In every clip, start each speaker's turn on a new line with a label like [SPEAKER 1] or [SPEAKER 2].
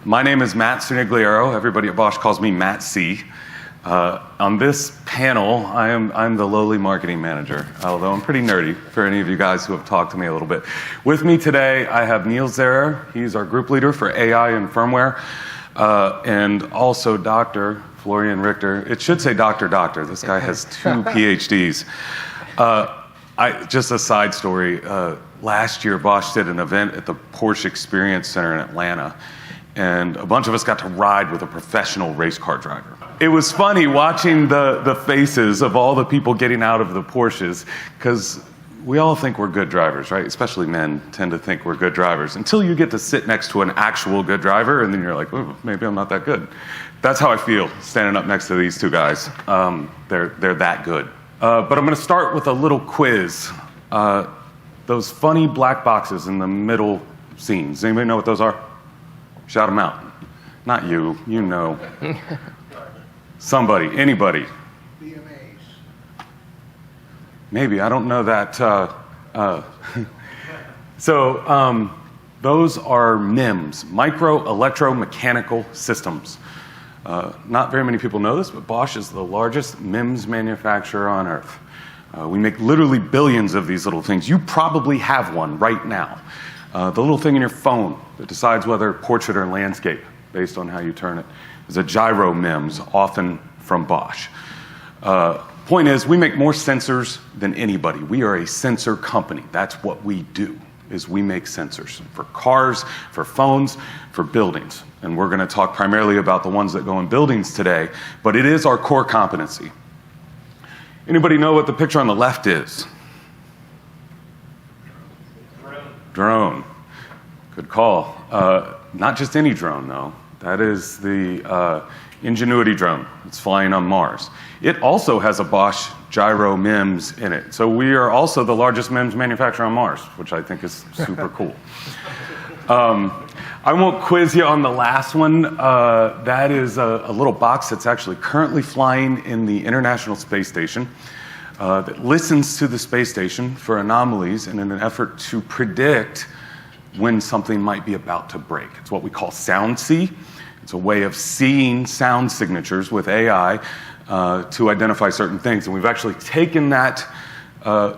[SPEAKER 1] My name is Matt Sunigliero. Everybody at Bosch calls me Matt C. On this panel, I'm the lowly marketing manager, although I'm pretty nerdy for any of you guys who have talked to me a little bit. With me today, I have Neil Zerer. He's our group leader for AI and firmware, and also Dr. Florian Richter. It should say Dr. This guy has 2 PhDs. Just a side story. Last year, Bosch did an event at the Porsche Experience Center in Atlanta, and a bunch of us got to ride with a professional race car driver. It was funny watching the faces of all the people getting out of the Porsches, because we all think we're good drivers, right? Especially men tend to think we're good drivers, until you get to sit next to an actual good driver, and then you're like, oh, maybe I'm not that good. That's how I feel standing up next to these 2 guys. They're that good. But I'm going to start with a little quiz. Those funny black boxes in the middle scenes. Anybody know what those are? Shout them out. Not you. You know. Somebody. Anybody.
[SPEAKER 2] BMAs.
[SPEAKER 1] Maybe. I don't know that. So those are MIMS, micro electromechanical systems. Not very many people know this, but Bosch is the largest MIMS manufacturer on Earth. We make literally billions of these little things. You probably have one right now. The little thing in your phone that decides whether portrait or landscape, based on how you turn it, is a gyro MIMS, often from Bosch. Point is, we make more sensors than anybody. We are a sensor company. That's what we do, is we make sensors for cars, for phones, for buildings. And we're going to talk primarily about the ones that go in buildings today, but it is our core competency. Anybody know what the picture on the left is? Drone. Good call. Not just any drone, though. That is the Ingenuity drone. It's flying on Mars. It also has a Bosch gyro MIMS in it. So we are also the largest MIMS manufacturer on Mars, which I think is super cool. I won't quiz you on the last one. That is a little box that's actually currently flying in the International Space Station that listens to the space station for anomalies in an effort to predict when something might be about to break. It's what we call sound see. It's a way of seeing sound signatures with AI to identify certain things. And we've actually taken that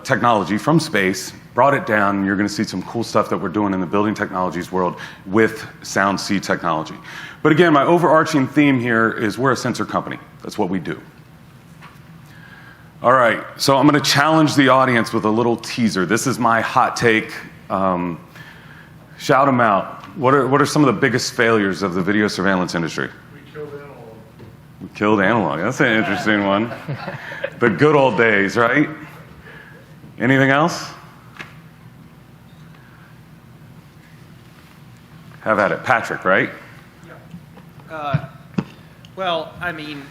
[SPEAKER 1] technology from space, brought it down, and you're going to see some cool stuff that we're doing in the building technologies world with sound see technology. But again, my overarching theme here is we're a sensor company. That's what we do. All right, so I'm going to challenge the audience with a little teaser. This is my hot take. Shout them out. What are some of the biggest failures of the video surveillance industry?
[SPEAKER 2] We killed analog.
[SPEAKER 1] We killed analog. That's an interesting one. The good old days, right? Anything else? Have at it. Patrick, right?
[SPEAKER 3] Well, I mean,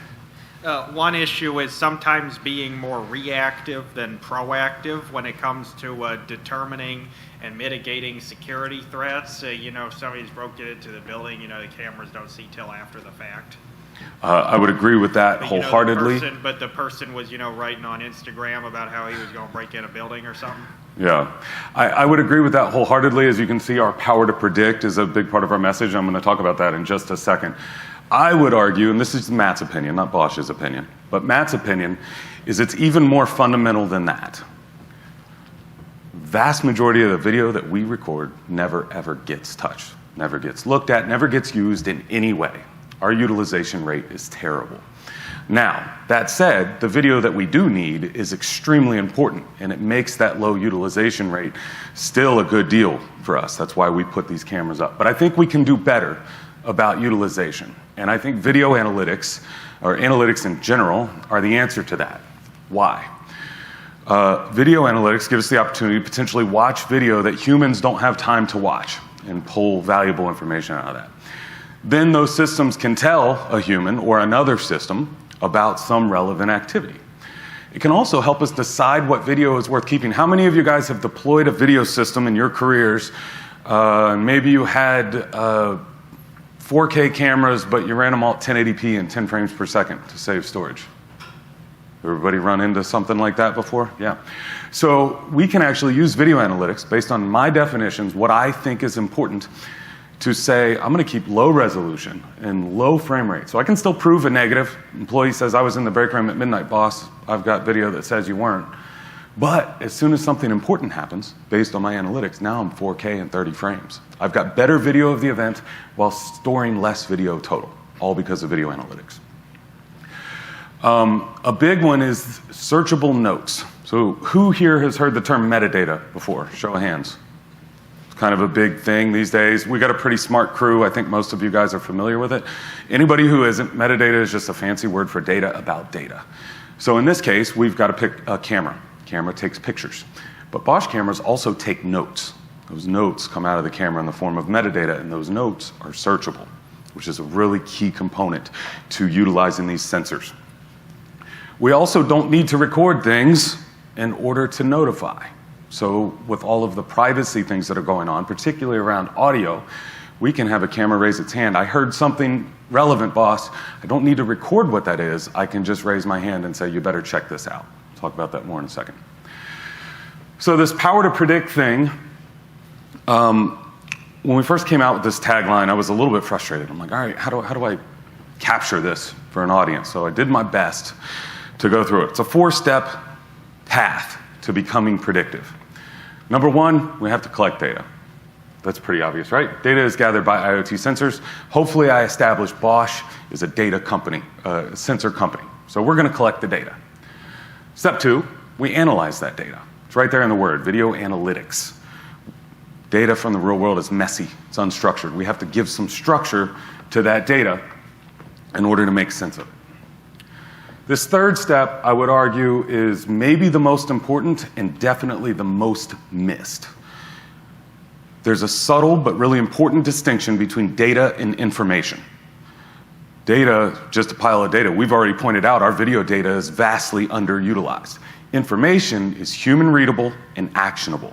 [SPEAKER 3] one issue is sometimes being more reactive than proactive when it comes to determining and mitigating security threats. If somebody's broken into the building, the cameras don't see till after the fact.
[SPEAKER 1] I would agree with that wholeheartedly.
[SPEAKER 3] But the person was, writing on Instagram about how he was going to break in a building or something.
[SPEAKER 1] Yeah, I would agree with that wholeheartedly. As you can see, our power to predict is a big part of our message. I'm going to talk about that in just a second. I would argue, and this is Matt's opinion, not Bosch's opinion, but Matt's opinion is it's even more fundamental than that. Vast majority of the video that we record never ever gets touched, never gets looked at, never gets used in any way. Our utilization rate is terrible. Now, that said, the video that we do need is extremely important, and it makes that low utilization rate still a good deal for us. That's why we put these cameras up. But I think we can do better about utilization. And I think video analytics, or analytics in general, are the answer to that. Why? Video analytics give us the opportunity to potentially watch video that humans don't have time to watch and pull valuable information out of that. Then those systems can tell a human or another system about some relevant activity. It can also help us decide what video is worth keeping. How many of you guys have deployed a video system in your careers? Maybe you had 4K cameras, but you ran them all at 1080p and 10 frames per second to save storage. Everybody run into something like that before? Yeah. So we can actually use video analytics based on my definitions, what I think is important, to say, I'm going to keep low resolution and low frame rate. So I can still prove a negative. Employee says, I was in the break room at midnight, boss. I've got video that says you weren't. But as soon as something important happens, based on my analytics, now I'm 4K and 30 frames. I've got better video of the event while storing less video total, all because of video analytics. A big one is searchable notes. So who here has heard the term metadata before? Show of hands. Kind of a big thing these days. We got a pretty smart crew. I think most of you guys are familiar with it. Anybody who isn't, metadata is just a fancy word for data about data. So in this case, we've got to pick a camera. Camera takes pictures. But Bosch cameras also take notes. Those notes come out of the camera in the form of metadata, and those notes are searchable, which is a really key component to utilizing these sensors. We also don't need to record things in order to notify. So with all of the privacy things that are going on, particularly around audio, we can have a camera raise its hand. I heard something relevant, boss. I don't need to record what that is. I can just raise my hand and say, you better check this out. I'll talk about that more in a second. So this power to predict thing, when we first came out with this tagline, I was a little bit frustrated. I'm like, all right, how do I capture this for an audience? So I did my best to go through it. It's a 4-step path to becoming predictive. Number one, we have to collect data. That's pretty obvious, right? Data is gathered by IoT sensors. Hopefully I established Bosch is a data company, a sensor company. So we're going to collect the data. Step two, we analyze that data. It's right there in the word, video analytics. Data from the real world is messy, it's unstructured. We have to give some structure to that data in order to make sense of it. This third step, I would argue, is maybe the most important and definitely the most missed. There's a subtle but really important distinction between data and information. Data, just a pile of data. We've already pointed out our video data is vastly underutilized. Information is human readable and actionable.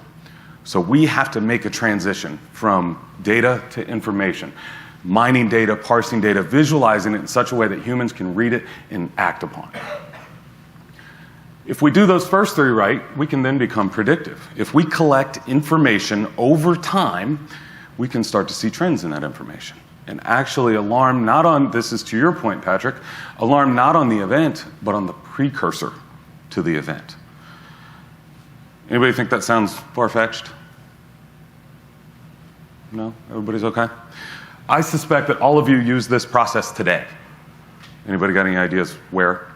[SPEAKER 1] So we have to make a transition from data to information. Mining data, parsing data, visualizing it in such a way that humans can read it and act upon it. If we do those first three right, we can then become predictive. If we collect information over time, we can start to see trends in that information and actually alarm not on, this is to your point, Patrick, alarm not on the event, but on the precursor to the event. Anybody think that sounds far-fetched? No? Everybody's okay? I suspect that all of you use this process today. Anybody got any ideas where?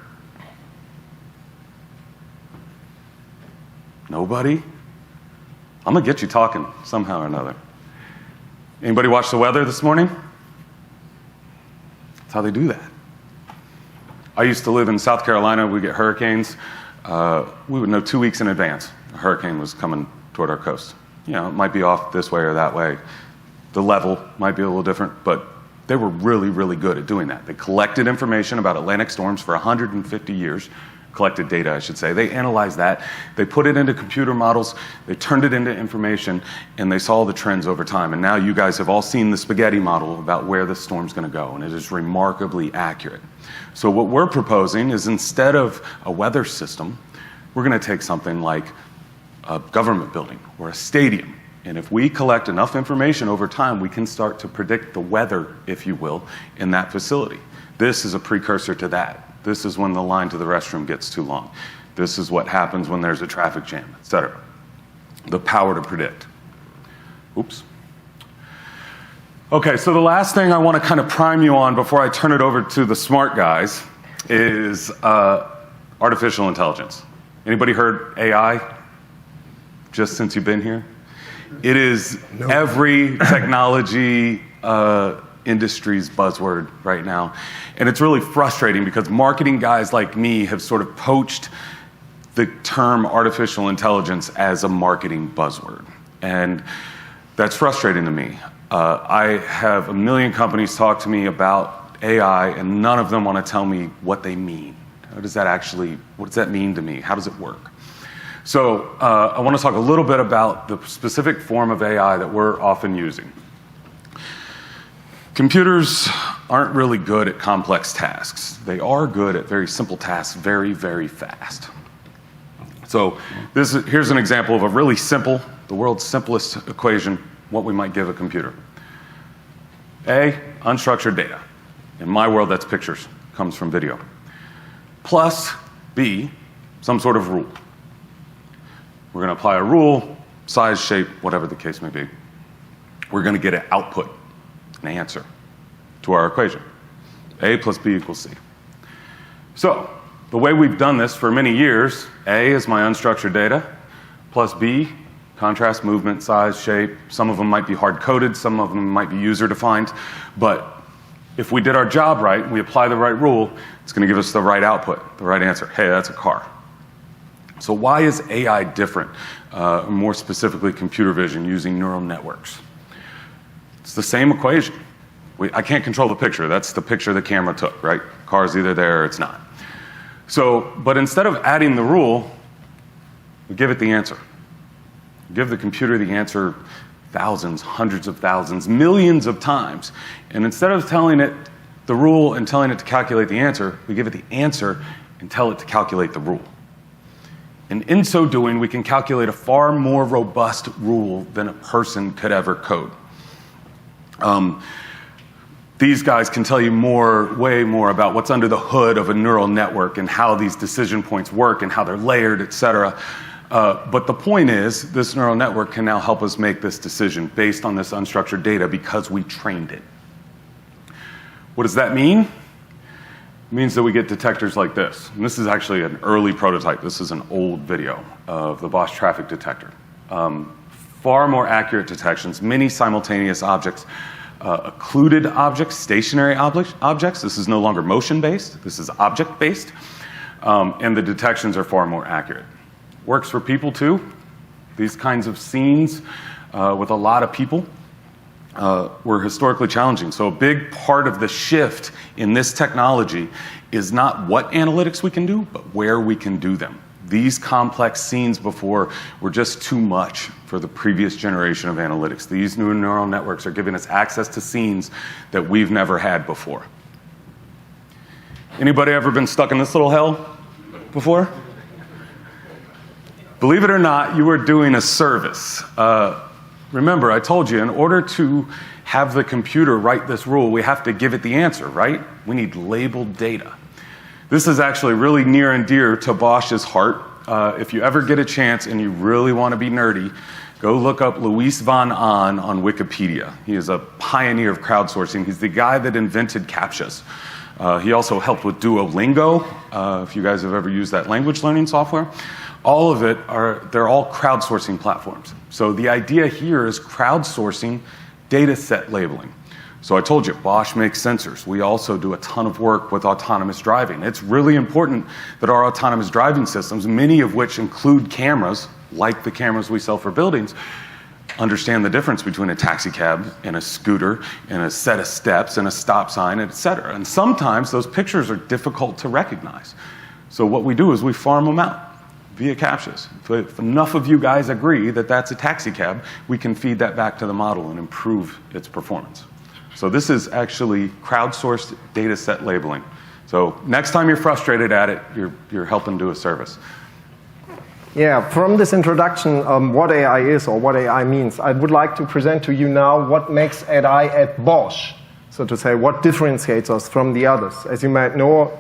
[SPEAKER 1] Nobody? I'm gonna get you talking somehow or another. Anybody watch the weather this morning? That's how they do that. I used to live in South Carolina. We get hurricanes. We would know 2 weeks in advance a hurricane was coming toward our coast. You know, it might be off this way or that way. The level might be a little different, but they were really, really good at doing that. They collected information about Atlantic storms for 150 years, collected data, I should say. They analyzed that. They put it into computer models. They turned it into information, and they saw the trends over time. And now you guys have all seen the spaghetti model about where the storm's going to go, and it is remarkably accurate. So what we're proposing is instead of a weather system, we're going to take something like a government building or a stadium. And if we collect enough information over time, we can start to predict the weather, if you will, in that facility. This is a precursor to that. This is when the line to the restroom gets too long. This is what happens when there's a traffic jam, et cetera. The power to predict. Oops. Okay, so the last thing I want to kind of prime you on before I turn it over to the smart guys is artificial intelligence. Anybody heard AI just since you've been here? It is every technology industry's buzzword right now. And it's really frustrating because marketing guys like me have sort of poached the term artificial intelligence as a marketing buzzword. And that's frustrating to me. I have a million companies talk to me about AI, and none of them want to tell me what they mean. What does that mean to me? How does it work? So I want to talk a little bit about the specific form of AI that we're often using. Computers aren't really good at complex tasks. They are good at very simple tasks very, very fast. So here's an example of a really simple, the world's simplest equation, what we might give a computer. A, unstructured data. In my world, that's pictures, comes from video. Plus B, some sort of rule. We're going to apply a rule, size, shape, whatever the case may be. We're going to get an output, an answer to our equation. A plus B equals C. So the way we've done this for many years, A is my unstructured data, plus B, contrast, movement, size, shape. Some of them might be hard-coded, some of them might be user-defined, but if we did our job right, we apply the right rule, it's going to give us the right output, the right answer. Hey, that's a car. So why is AI different? More specifically, computer vision using neural networks. It's the same equation. I can't control the picture. That's the picture the camera took, right? Car's either there or it's not. So, but instead of adding the rule, we give it the answer. Give the computer the answer thousands, hundreds of thousands, millions of times. And instead of telling it the rule and telling it to calculate the answer, we give it the answer and tell it to calculate the rule. And in so doing, we can calculate a far more robust rule than a person could ever code. These guys can tell you way more about what's under the hood of a neural network and how these decision points work and how they're layered, et cetera. But the point is, this neural network can now help us make this decision based on this unstructured data because we trained it. What does that mean? It means that we get detectors like this. And this is actually an early prototype. This is an old video of the Bosch traffic detector. Far more accurate detections, many simultaneous objects, occluded objects, stationary objects. This is no longer motion-based. This is object-based. And the detections are far more accurate. Works for people too. These kinds of scenes with a lot of people were historically challenging. So a big part of the shift in this technology is not what analytics we can do, but where we can do them. These complex scenes before were just too much for the previous generation of analytics. These new neural networks are giving us access to scenes that we've never had before. Anybody ever been stuck in this little hell before? Believe it or not, you are doing a service. Remember, I told you, in order to have the computer write this rule, we have to give it the answer, right? We need labeled data. This is actually really near and dear to Bosch's heart. If you ever get a chance and you really want to be nerdy, go look up Luis van Ahn on Wikipedia. He is a pioneer of crowdsourcing. He's the guy that invented CAPTCHAs. He also helped with Duolingo, if you guys have ever used that language learning software. All of it they're all crowdsourcing platforms. So the idea here is crowdsourcing data set labeling. So I told you, Bosch makes sensors. We also do a ton of work with autonomous driving. It's really important that our autonomous driving systems, many of which include cameras, like the cameras we sell for buildings, understand the difference between a taxi cab and a scooter and a set of steps and a stop sign, et cetera. And sometimes those pictures are difficult to recognize. So what we do is we farm them out via CAPTCHAs. If enough of you guys agree that that's a taxi cab, we can feed that back to the model and improve its performance. So this is actually crowdsourced data set labeling. So next time you're frustrated at it, you're helping do a service.
[SPEAKER 4] Yeah, from this introduction, what AI is or what AI means, I would like to present to you now what makes AI at Bosch. So to say, what differentiates us from the others. As you might know,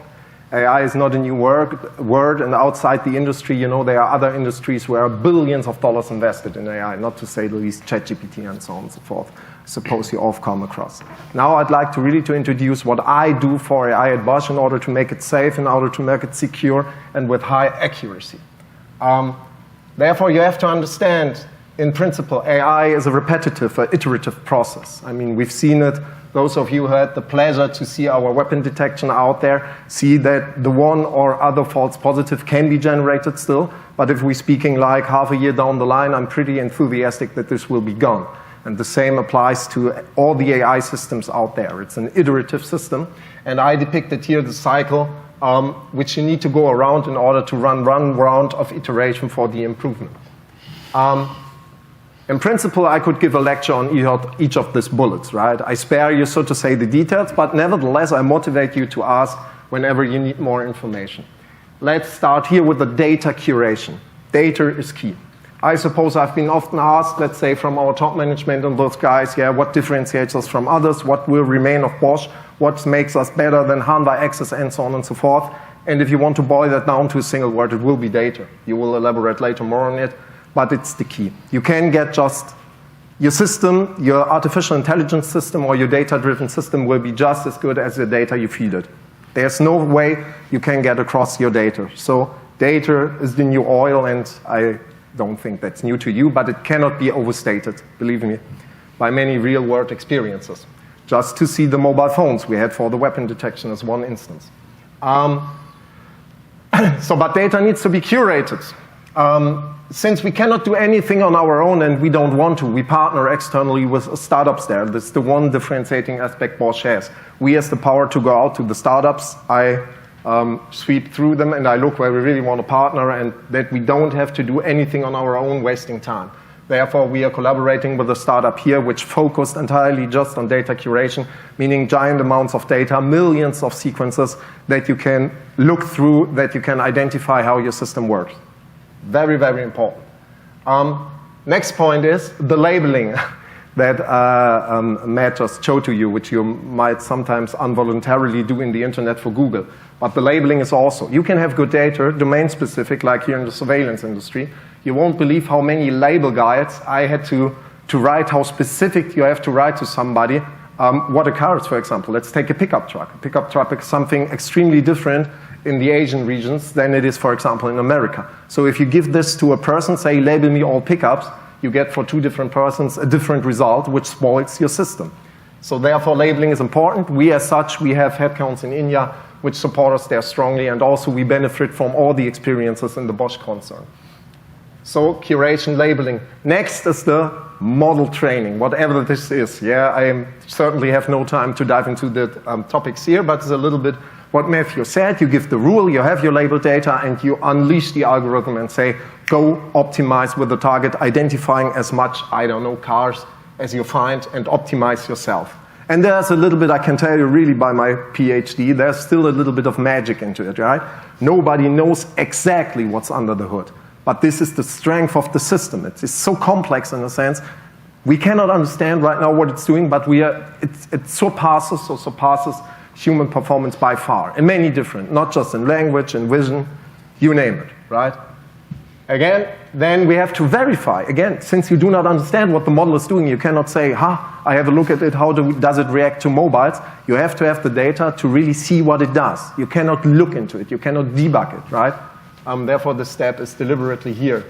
[SPEAKER 4] AI is not a new word, and outside the industry, you know, there are other industries where billions of dollars invested in AI, not to say the least ChatGPT and so on and so forth. I suppose you all have come across. Now I'd like to really introduce what I do for AI at Bosch in order to make it safe, in order to make it secure, and with high accuracy. Therefore, you have to understand, in principle, AI is a repetitive, iterative process. I mean, we've seen it. Those of you who had the pleasure to see our weapon detection out there see that the one or other false positive can be generated still. But if we're speaking like half a year down the line, I'm pretty enthusiastic that this will be gone. And the same applies to all the AI systems out there. It's an iterative system. And I depicted here the cycle which you need to go around in order to run one round of iteration for the improvement. In principle, I could give a lecture on each of these bullets, right? I spare you, so to say, the details, but nevertheless, I motivate you to ask whenever you need more information. Let's start here with the data curation. Data is key. I suppose I've been often asked, let's say from our top management and those guys, yeah, what differentiates us from others, what will remain of Bosch, what makes us better than Hyundai, Access, and so on and so forth. And if you want to boil that down to a single word, it will be data. You will elaborate later more on it, but it's the key. You can get just your system, your artificial intelligence system or your data-driven system will be just as good as the data you feed it. There's no way you can get across your data. So data is the new oil, and I don't think that's new to you, but it cannot be overstated, believe me, by many real-world experiences. Just to see the mobile phones we had for the weapon detection as one instance. But data needs to be curated. Since we cannot do anything on our own and we don't want to, we partner externally with startups there. That's the one differentiating aspect Bosch has. We has the power to go out to the startups. I sweep through them and I look where we really want to partner and that we don't have to do anything on our own, wasting time. Therefore, we are collaborating with a startup here which focused entirely just on data curation, meaning giant amounts of data, millions of sequences that you can look through, that you can identify how your system works. Very, very important. Next point is the labeling that Matt just showed to you, which you might sometimes involuntarily do in the internet for Google. But the labeling is also, you can have good data, domain specific, like here in the surveillance industry. You won't believe how many label guides I had to write, how specific you have to write to somebody. What a car is, for example. Let's take a pickup truck. A pickup truck is something extremely different in the Asian regions than it is, for example, in America. So if you give this to a person, say, label me all pickups, you get for two different persons a different result, which spoils your system. So therefore, labeling is important. We, as such, we have headcounts in India, which support us there strongly, and also we benefit from all the experiences in the Bosch concern. So curation, labeling. Next is the model training, whatever this is. Yeah, I certainly have no time to dive into the topics here, but it's a little bit what Matthew said. You give the rule, you have your label data, and you unleash the algorithm and say, go optimize with the target, identifying as much, I don't know, cars as you find, and optimize yourself. And there's a little bit, I can tell you really by my PhD, there's still a little bit of magic into it, right? Nobody knows exactly what's under the hood. But this is the strength of the system. It's so complex in a sense. We cannot understand right now what it's doing, but it surpasses human performance by far, in many different, not just in language, in vision, you name it, right? Again, then we have to verify. Again, since you do not understand what the model is doing, you cannot say, I have a look at it, how does it react to mobiles? You have to have the data to really see what it does. You cannot look into it, you cannot debug it, right? Therefore, the step is deliberately here.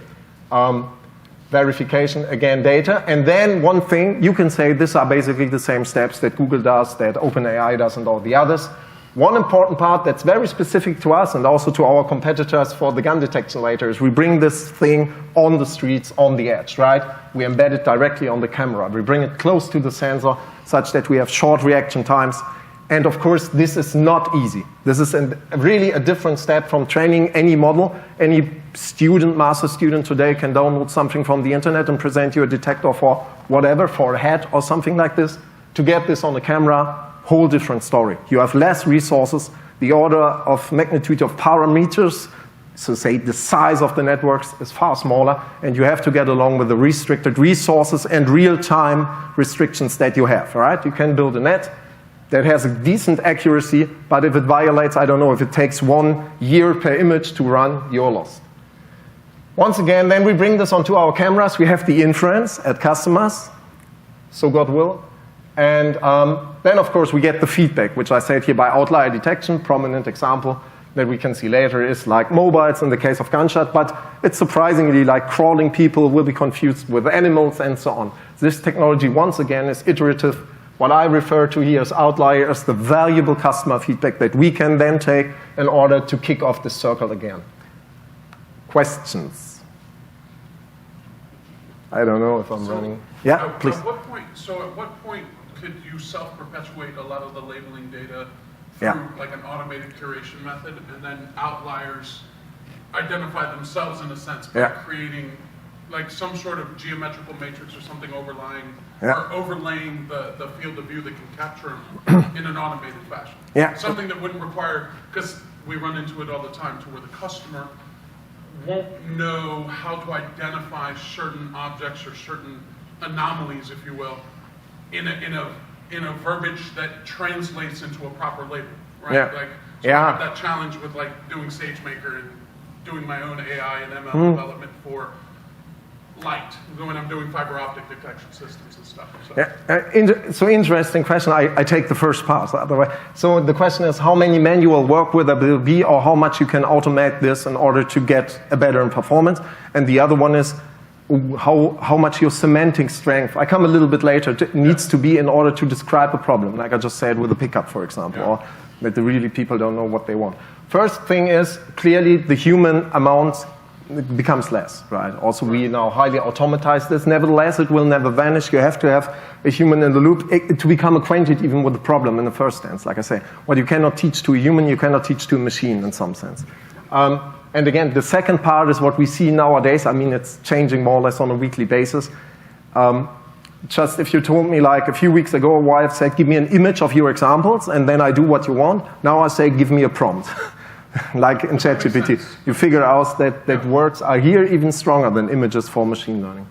[SPEAKER 4] Verification, again, data. And then one thing, you can say these are basically the same steps that Google does, that OpenAI does, and all the others. One important part that's very specific to us and also to our competitors for the gun detection later is we bring this thing on the streets, on the edge, right? We embed it directly on the camera. We bring it close to the sensor such that we have short reaction times. And of course, this is not easy. This is really a different step from training any model. Any student, master student today can download something from the internet and present you a detector for whatever, for a hat or something like this. To get this on the camera, whole different story. You have less resources. The order of magnitude of parameters, so say the size of the networks, is far smaller, and you have to get along with the restricted resources and real-time restrictions that you have, right? You can build a net that has a decent accuracy, but if it violates, I don't know, if it takes 1 year per image to run, you're lost. Once again, then we bring this onto our cameras. We have the inference at customers, so God will. And then, of course, we get the feedback, which I said here by outlier detection. Prominent example that we can see later is like mobiles in the case of Gunshot, but it's surprisingly like crawling people will be confused with animals and so on. This technology, once again, is iterative. What I refer to here as outlier is the valuable customer feedback that we can then take in order to kick off this circle again. Questions? I don't know if I'm running. Yeah, please.
[SPEAKER 5] At what point could you self-perpetuate a lot of the labeling data through like an automated curation method, and then outliers identify themselves in a sense by creating like some sort of geometrical matrix or something overlying or overlaying the field of view that can capture them in an automated fashion. Something that wouldn't require, because we run into it all the time, to where the customer won't know how to identify certain objects or certain anomalies, if you will, in a verbiage that translates into a proper label, right?
[SPEAKER 4] Yeah.
[SPEAKER 5] Like, so I have that challenge with like doing SageMaker and doing my own AI and ML development for light when I'm doing fiber optic detection systems and stuff. So.
[SPEAKER 4] Yeah. So interesting question. I take the first part. So the question is how many manual work will there be, or how much you can automate this in order to get a better performance? And the other one is how much your semantic strength, I come a little bit later, needs to be in order to describe a problem, like I just said with a pickup, for example, or that the really people don't know what they want. First thing is clearly the human amount becomes less, right? Also, we now highly automatize this. Nevertheless, it will never vanish. You have to have a human in the loop to become acquainted even with the problem in the first sense. Like I say, what you cannot teach to a human, you cannot teach to a machine in some sense. And again, the second part is what we see nowadays. I mean, it's changing more or less on a weekly basis. Just if you told me like a few weeks ago, a wife said, give me an image of your examples, and then I do what you want. Now I say, give me a prompt. Like in ChatGPT, you figure out that words are here even stronger than images for machine learning.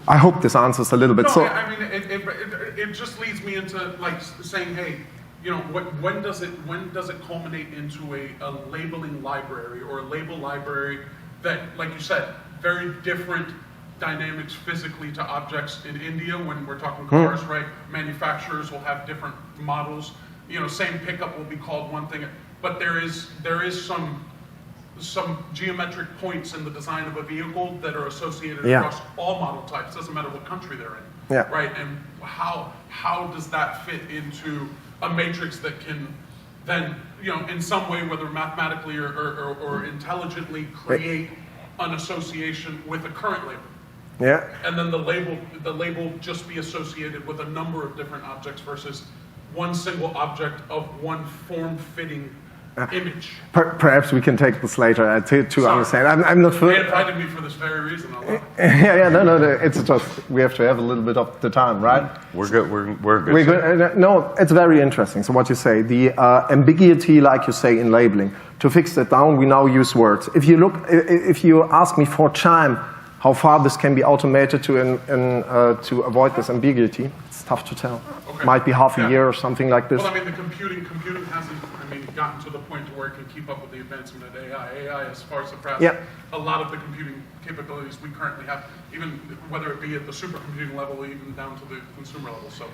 [SPEAKER 4] I hope this answers a little bit.
[SPEAKER 5] No,
[SPEAKER 4] so,
[SPEAKER 5] I mean, it just leads me into like saying, hey, you know, when does it culminate into a labeling library or a label library that, like you said, very different dynamics physically to objects in India when we're talking cars, right? Manufacturers will have different models. You know, same pickup will be called one thing. But there is some geometric points in the design of a vehicle that are associated across all model types. Doesn't matter what country they're in, right? And how does that fit into a matrix that can then, you know, in some way, whether mathematically or intelligently, create an association with a current label?
[SPEAKER 4] Yeah.
[SPEAKER 5] And then the label just be associated with a number of different objects versus one single object of one form-fitting image.
[SPEAKER 4] Perhaps we can take this later to understand. I'm not
[SPEAKER 5] They invited me for this very reason.
[SPEAKER 4] No. It's just we have to have a little bit of the time, right?
[SPEAKER 1] We're good. We're good.
[SPEAKER 4] We're good. No, it's very interesting. So what you say, the ambiguity, like you say in labeling, to fix that down, we now use words. If you ask me for time, how far this can be automated to avoid this ambiguity, it's tough to tell. Okay. Might be half a year or something like this.
[SPEAKER 5] Well, I mean, the computing hasn't, gotten to the point to where it can keep up with the advancement of AI. AI has far surpassed a lot of the computing capabilities we currently have, even whether it be at the supercomputing level, even down to the consumer level. So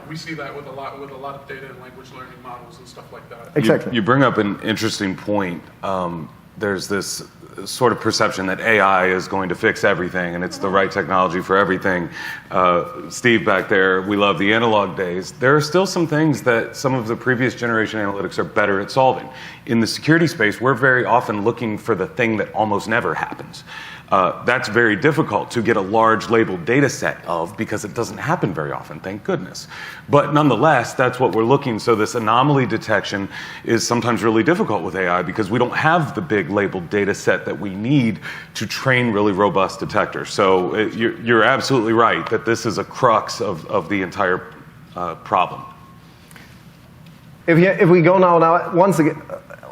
[SPEAKER 5] we see that with a lot of data and language learning models and stuff like that.
[SPEAKER 4] Exactly.
[SPEAKER 1] You bring up an interesting point. There's this sort of perception that AI is going to fix everything and it's the right technology for everything. Steve back there, we love the analog days. There are still some things that some of the previous generation analytics are better at solving. In the security space, we're very often looking for the thing that almost never happens. That's very difficult to get a large labeled data set of because it doesn't happen very often, thank goodness. But nonetheless, that's what we're looking. So this anomaly detection is sometimes really difficult with AI because we don't have the big labeled data set that we need to train really robust detectors. So you're absolutely right that this is a crux of the entire problem.
[SPEAKER 4] If we go now once again,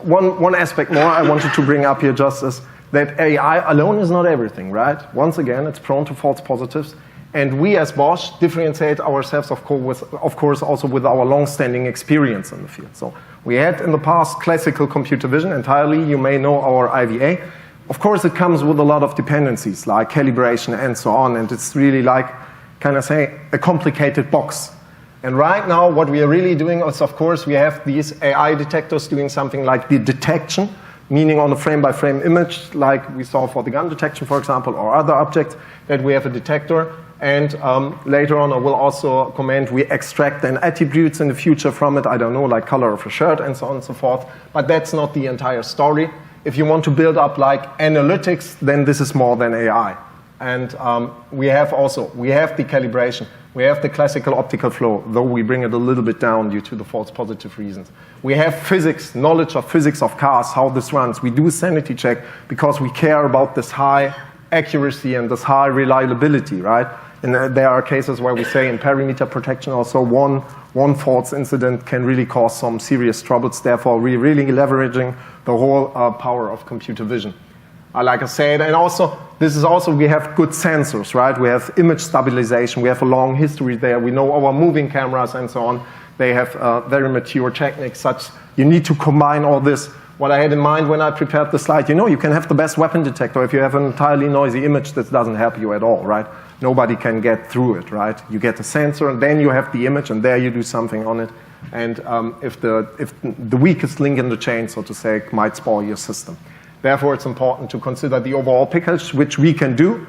[SPEAKER 4] one aspect more I wanted to bring up here just is that AI alone is not everything, right? Once again, it's prone to false positives. And we as Bosch differentiate ourselves, of course, also with our long-standing experience in the field. So we had in the past classical computer vision entirely. You may know our IVA. Of course, it comes with a lot of dependencies like calibration and so on. And it's really like, kind of say, a complicated box. And right now, what we are really doing is, of course, we have these AI detectors doing something like the detection, meaning on a frame-by-frame image, like we saw for the gun detection, for example, or other objects, that we have a detector. And later on, I will also comment, we extract then attributes in the future from it, I don't know, like color of a shirt and so on and so forth. But that's not the entire story. If you want to build up like analytics, then this is more than AI. And we have the calibration. We have the classical optical flow, though we bring it a little bit down due to the false positive reasons. We have physics, knowledge of physics of cars, how this runs. We do a sanity check because we care about this high accuracy and this high reliability, right? And there are cases where we say in perimeter protection also one false incident can really cause some serious troubles. Therefore, we're really leveraging the whole power of computer vision. like I said. And also, we have good sensors, right? We have image stabilization. We have a long history there. We know our moving cameras and so on. They have very mature techniques. You need to combine all this. What I had in mind when I prepared the slide, you can have the best weapon detector. If you have an entirely noisy image, that doesn't help you at all, right? Nobody can get through it, right? You get the sensor, and then you have the image, and there you do something on it. And if the weakest link in the chain, so to say, might spoil your system. Therefore, it's important to consider the overall package, which we can do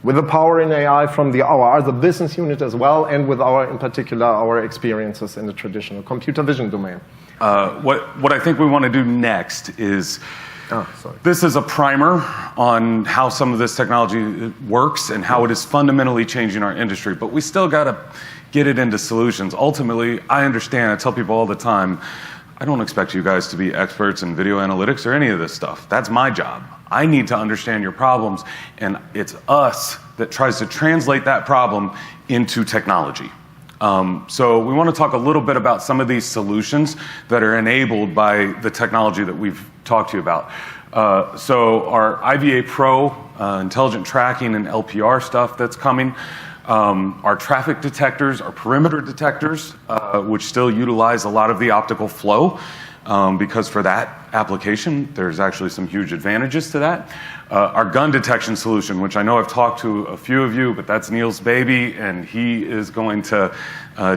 [SPEAKER 4] with the power in AI from our other business unit as well, and with in particular, our experiences in the traditional computer vision domain.
[SPEAKER 1] What I think we want to do next is, this is a primer on how some of this technology works and how it is fundamentally changing our industry, but we still got to get it into solutions. Ultimately, I understand, I tell people all the time, I don't expect you guys to be experts in video analytics or any of this stuff. That's my job. I need to understand your problems, and it's us that tries to translate that problem into technology. So we want to talk a little bit about some of these solutions that are enabled by the technology that we've talked to you about. So our IVA Pro, intelligent tracking and LPR stuff that's coming, our traffic detectors, our perimeter detectors, which still utilize a lot of the optical flow, because for that application, there's actually some huge advantages to that. Our gun detection solution, which I know I've talked to a few of you, but that's Neil's baby, and he is going to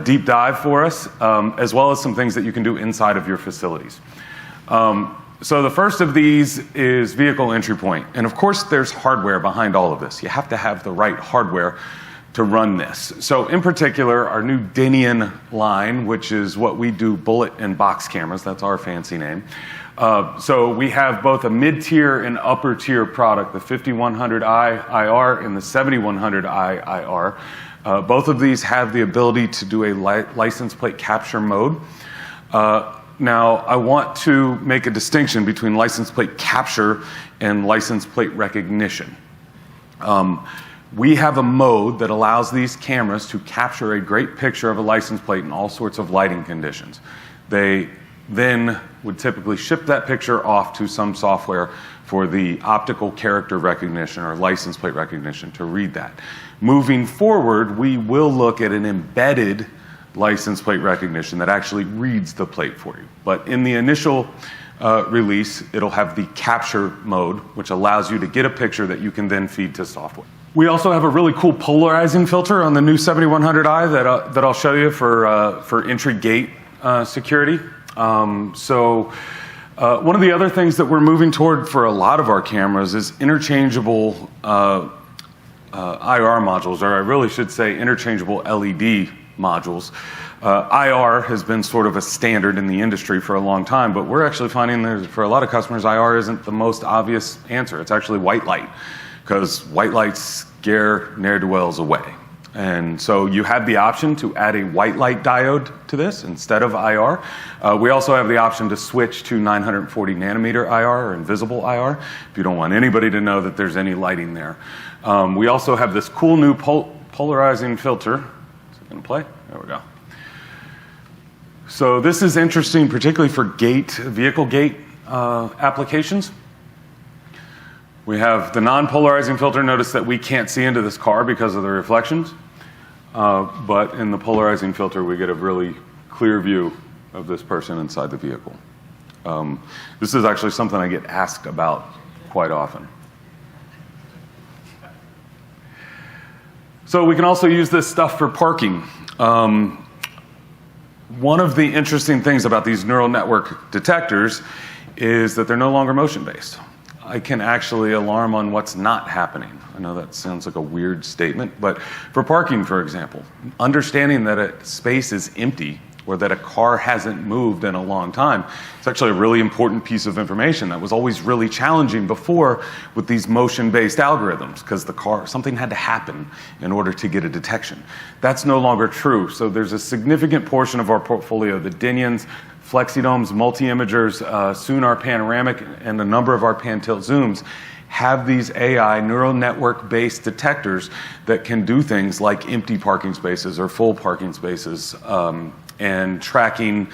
[SPEAKER 1] deep dive for us, as well as some things that you can do inside of your facilities. So the first of these is vehicle entry point. And of course, there's hardware behind all of this. You have to have the right hardware to run this. So in particular, our new Dinian line, which is what we do bullet and box cameras, that's our fancy name. So we have both a mid-tier and upper-tier product, the 5100i IR and the 7100i IR. Both of these have the ability to do a license plate capture mode. Now, I want to make a distinction between license plate capture and license plate recognition. We have a mode that allows these cameras to capture a great picture of a license plate in all sorts of lighting conditions. They then would typically ship that picture off to some software for the optical character recognition or license plate recognition to read that. Moving forward, we will look at an embedded license plate recognition that actually reads the plate for you. But in the initial release, it'll have the capture mode, which allows you to get a picture that you can then feed to software. We also have a really cool polarizing filter on the new 7100i that I'll show you for entry gate security. One of the other things that we're moving toward for a lot of our cameras is interchangeable IR modules, or I really should say interchangeable LED modules. IR has been sort of a standard in the industry for a long time, but we're actually finding that for a lot of customers, IR isn't the most obvious answer. It's actually white light, because white lights scare ne'er-do-wells away. And so you have the option to add a white light diode to this instead of IR. We also have the option to switch to 940 nanometer IR or invisible IR if you don't want anybody to know that there's any lighting there. We also have this cool new polarizing filter. Is it going to play? There we go. So this is interesting, particularly for vehicle gate applications. We have the non-polarizing filter. Notice that we can't see into this car because of the reflections. But in the polarizing filter, we get a really clear view of this person inside the vehicle. This is actually something I get asked about quite often. So we can also use this stuff for parking. One of the interesting things about these neural network detectors is that they're no longer motion-based. I can actually alarm on what's not happening. I know that sounds like a weird statement, but for parking, for example, understanding that a space is empty or that a car hasn't moved in a long time, it's actually a really important piece of information that was always really challenging before with these motion-based algorithms, because something had to happen in order to get a detection. That's no longer true. So there's a significant portion of our portfolio, the Dinians, Flexidomes, multi-imagers, soon our panoramic, and a number of our pan-tilt zooms have these AI neural network-based detectors that can do things like empty parking spaces or full parking spaces, and tracking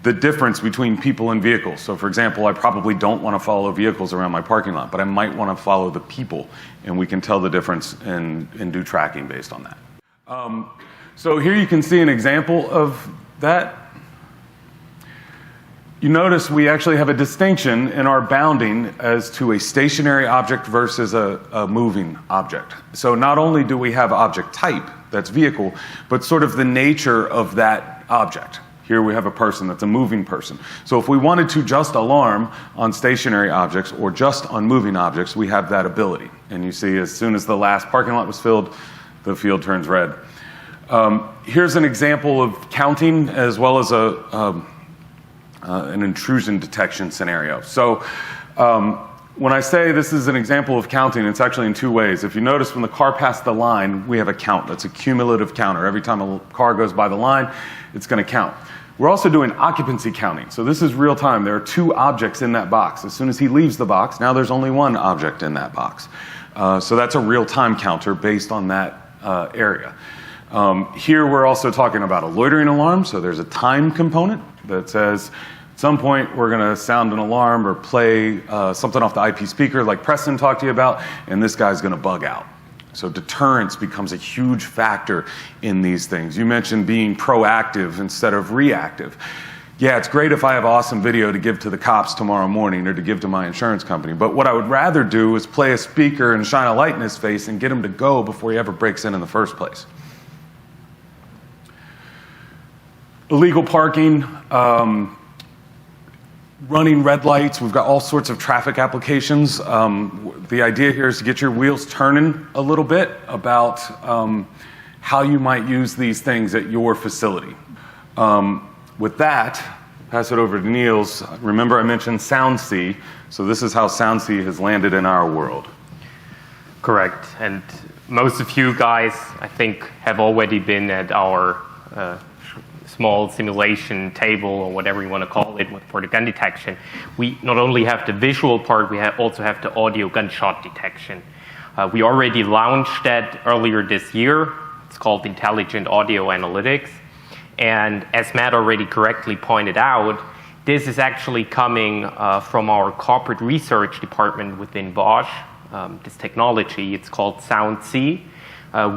[SPEAKER 1] the difference between people and vehicles. So for example, I probably don't want to follow vehicles around my parking lot, but I might want to follow the people, and we can tell the difference and do tracking based on that. So here you can see an example of that. You notice we actually have a distinction in our bounding as to a stationary object versus a moving object. So not only do we have object type, that's vehicle, but sort of the nature of that object. Here we have a person that's a moving person. So if we wanted to just alarm on stationary objects or just on moving objects, we have that ability. And you see as soon as the last parking lot was filled, the field turns red. Here's an example of counting as well as an intrusion detection scenario. So when I say this is an example of counting, it's actually in two ways. If you notice when the car passed the line, we have a count. That's a cumulative counter. Every time a car goes by the line, it's going to count. We're also doing occupancy counting. So this is real time. There are two objects in that box. As soon as he leaves the box, now there's only one object in that box. So that's a real time counter based on that area. Here we're also talking about a loitering alarm. So there's a time component that says, at some point, we're going to sound an alarm or play something off the IP speaker like Preston talked to you about, and this guy's going to bug out. So deterrence becomes a huge factor in these things. You mentioned being proactive instead of reactive. Yeah, it's great if I have awesome video to give to the cops tomorrow morning or to give to my insurance company, but what I would rather do is play a speaker and shine a light in his face and get him to go before he ever breaks in the first place. Illegal parking, running red lights. We've got all sorts of traffic applications. The idea here is to get your wheels turning a little bit about how you might use these things at your facility. With that, pass it over to Niels. Remember I mentioned SoundC, so this is how SoundC has landed in our world.
[SPEAKER 6] Correct, and most of you guys, I think, have already been at our small simulation table or whatever you want to call it for the gun detection. We not only have the visual part, we also have the audio gunshot detection. We already launched that earlier this year. It's called Intelligent Audio Analytics. And as Matt already correctly pointed out, this is actually coming from our corporate research department within Bosch. This technology, it's called SoundC.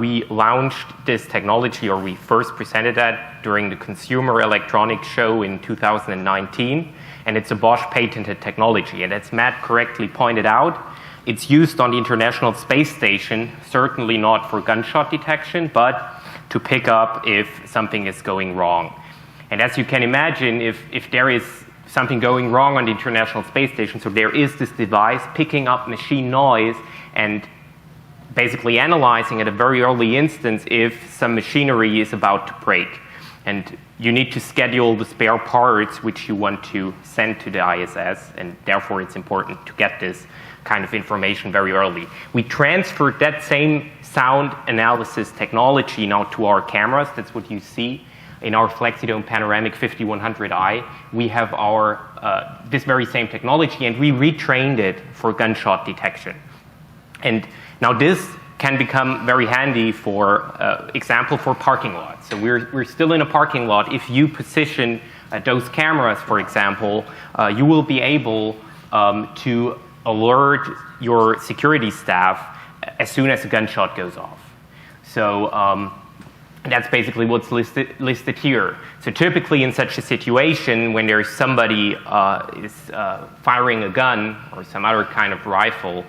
[SPEAKER 6] We launched this technology, or we first presented that during the Consumer Electronics Show in 2019, and it's a Bosch patented technology. And as Matt correctly pointed out, it's used on the International Space Station, certainly not for gunshot detection, but to pick up if something is going wrong. And as you can imagine, if there is something going wrong on the International Space Station, so there is this device picking up machine noise and basically analyzing at a very early instance if some machinery is about to break. And you need to schedule the spare parts which you want to send to the ISS, and therefore it's important to get this kind of information very early. We transferred that same sound analysis technology now to our cameras. That's what you see in our FlexiDome Panoramic 5100i. We have our this very same technology, and we retrained it for gunshot detection. And now this can become very handy for example for parking lots. So we're still in a parking lot. If you position those cameras, for example, you will be able to alert your security staff as soon as a gunshot goes off. So that's basically what's listed here. So typically in such a situation, when there's somebody is firing a gun or some other kind of rifle,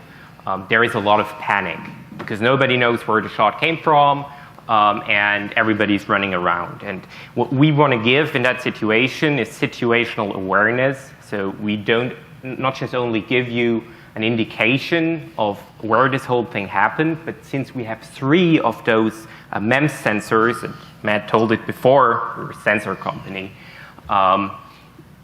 [SPEAKER 6] there is a lot of panic because nobody knows where the shot came from, and everybody's running around. And what we want to give in that situation is situational awareness. So we don't not just only give you an indication of where this whole thing happened, but since we have 3 of those MEMS sensors, and Matt told it before, we're a sensor company,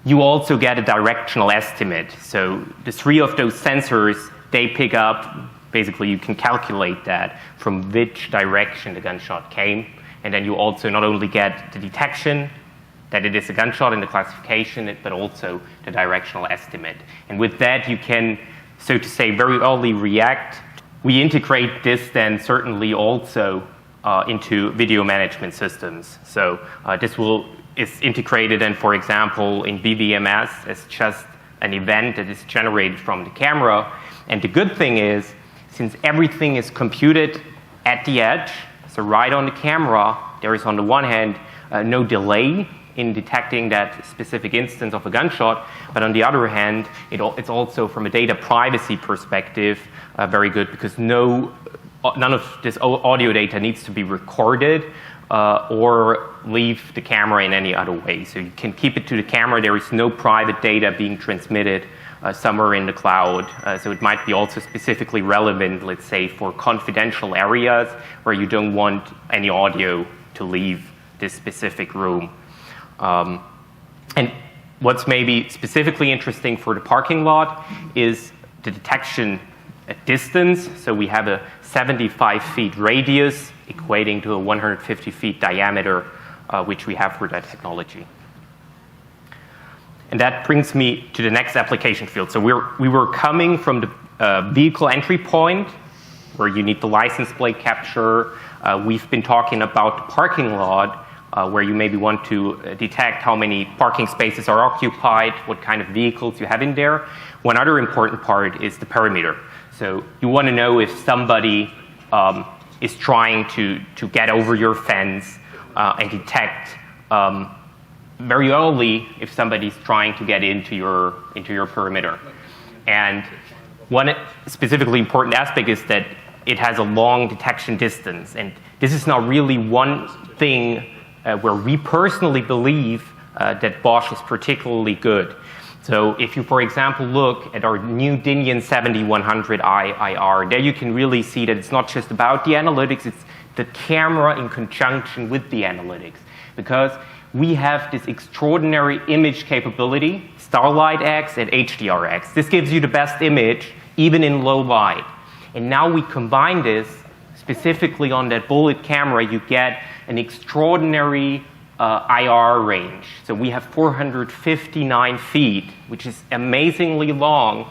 [SPEAKER 6] you also get a directional estimate. So the 3 of those sensors, they pick up, basically you can calculate that from which direction the gunshot came, and then you also not only get the detection that it is a gunshot in the classification, but also the directional estimate. And with that, you can, so to say, very early react. We integrate this then certainly also into video management systems. So this will is integrated and, for example, in BVMS as just an event that is generated from the camera. And the good thing is, since everything is computed at the edge, so right on the camera, there is on the one hand no delay in detecting that specific instance of a gunshot, but on the other hand, it's also from a data privacy perspective very good, because none of this audio data needs to be recorded or leave the camera in any other way. So you can keep it to the camera. There is no private data being transmitted somewhere in the cloud. So it might be also specifically relevant, let's say, for confidential areas where you don't want any audio to leave this specific room. And what's maybe specifically interesting for the parking lot is the detection at distance. So we have a 75 feet radius equating to a 150 feet diameter, which we have for that technology. And that brings me to the next application field. So we were coming from the vehicle entry point, where you need the license plate capture. We've been talking about the parking lot, where you maybe want to detect how many parking spaces are occupied, what kind of vehicles you have in there. One other important part is the perimeter. So you want to know if somebody is trying to get over your fence and detect very early if somebody's trying to get into your perimeter. And one specifically important aspect is that it has a long detection distance. And this is now really one thing where we personally believe that Bosch is particularly good. So if you, for example, look at our new Dinian 7100i IR, there you can really see that it's not just about the analytics, it's the camera in conjunction with the analytics. Because we have this extraordinary image capability, Starlight X and HDRX. This gives you the best image, even in low light. And now we combine this specifically on that bullet camera, you get an extraordinary IR range. So we have 459 feet, which is amazingly long.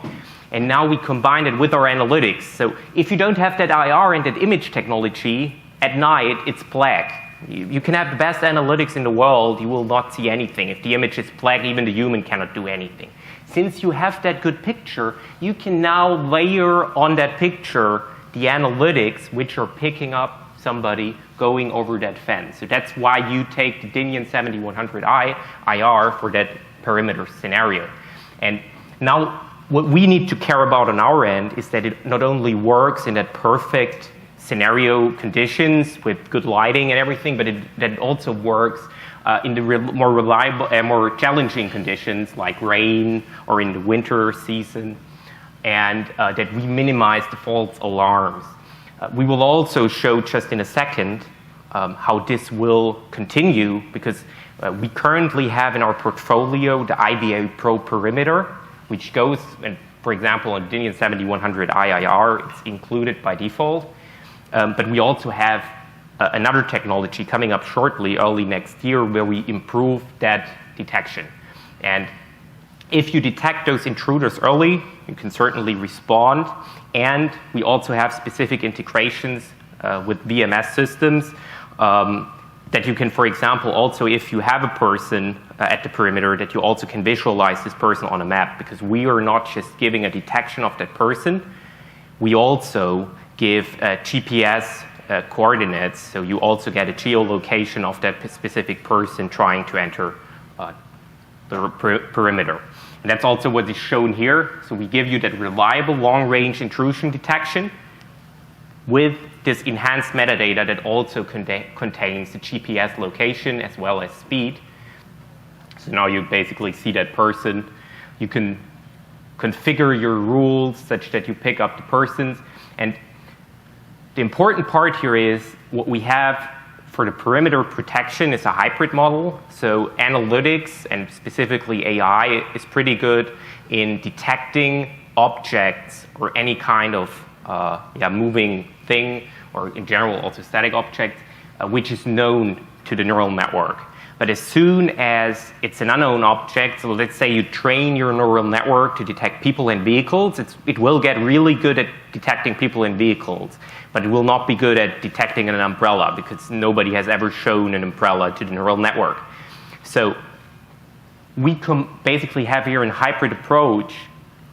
[SPEAKER 6] And now we combine it with our analytics. So if you don't have that IR and that image technology, at night it's black. You can have the best analytics in the world, you will not see anything. If the image is black, even the human cannot do anything. Since you have that good picture, you can now layer on that picture the analytics which are picking up somebody going over that fence. So that's why you take the Dinian 7100i IR for that perimeter scenario. And now what we need to care about on our end is that it not only works in that perfect scenario conditions with good lighting and everything, but that it also works in the more reliable and more challenging conditions like rain or in the winter season, and that we minimize the false alarms. We will also show just in a second how this will continue, because we currently have in our portfolio the IBA Pro Perimeter, which goes, and for example, on Dinian 7100 IIR, it's included by default. But we also have another technology coming up shortly, early next year, where we improve that detection. And if you detect those intruders early, you can certainly respond. And we also have specific integrations with VMS systems that you can, for example, also if you have a person at the perimeter, that you also can visualize this person on a map, because we are not just giving a detection of that person, we also give GPS coordinates, so you also get a geolocation of that specific person trying to enter the perimeter. And that's also what is shown here. So we give you that reliable long-range intrusion detection with this enhanced metadata that also contains the GPS location as well as speed. So now you basically see that person. You can configure your rules such that you pick up the persons. And the important part here is what we have for the perimeter protection is a hybrid model. So analytics and specifically AI is pretty good in detecting objects or any kind of moving thing, or in general also static objects, which is known to the neural network. But as soon as it's an unknown object, so let's say you train your neural network to detect people and vehicles, it will get really good at detecting people and vehicles, but it will not be good at detecting an umbrella, because nobody has ever shown an umbrella to the neural network. So we basically have here a hybrid approach.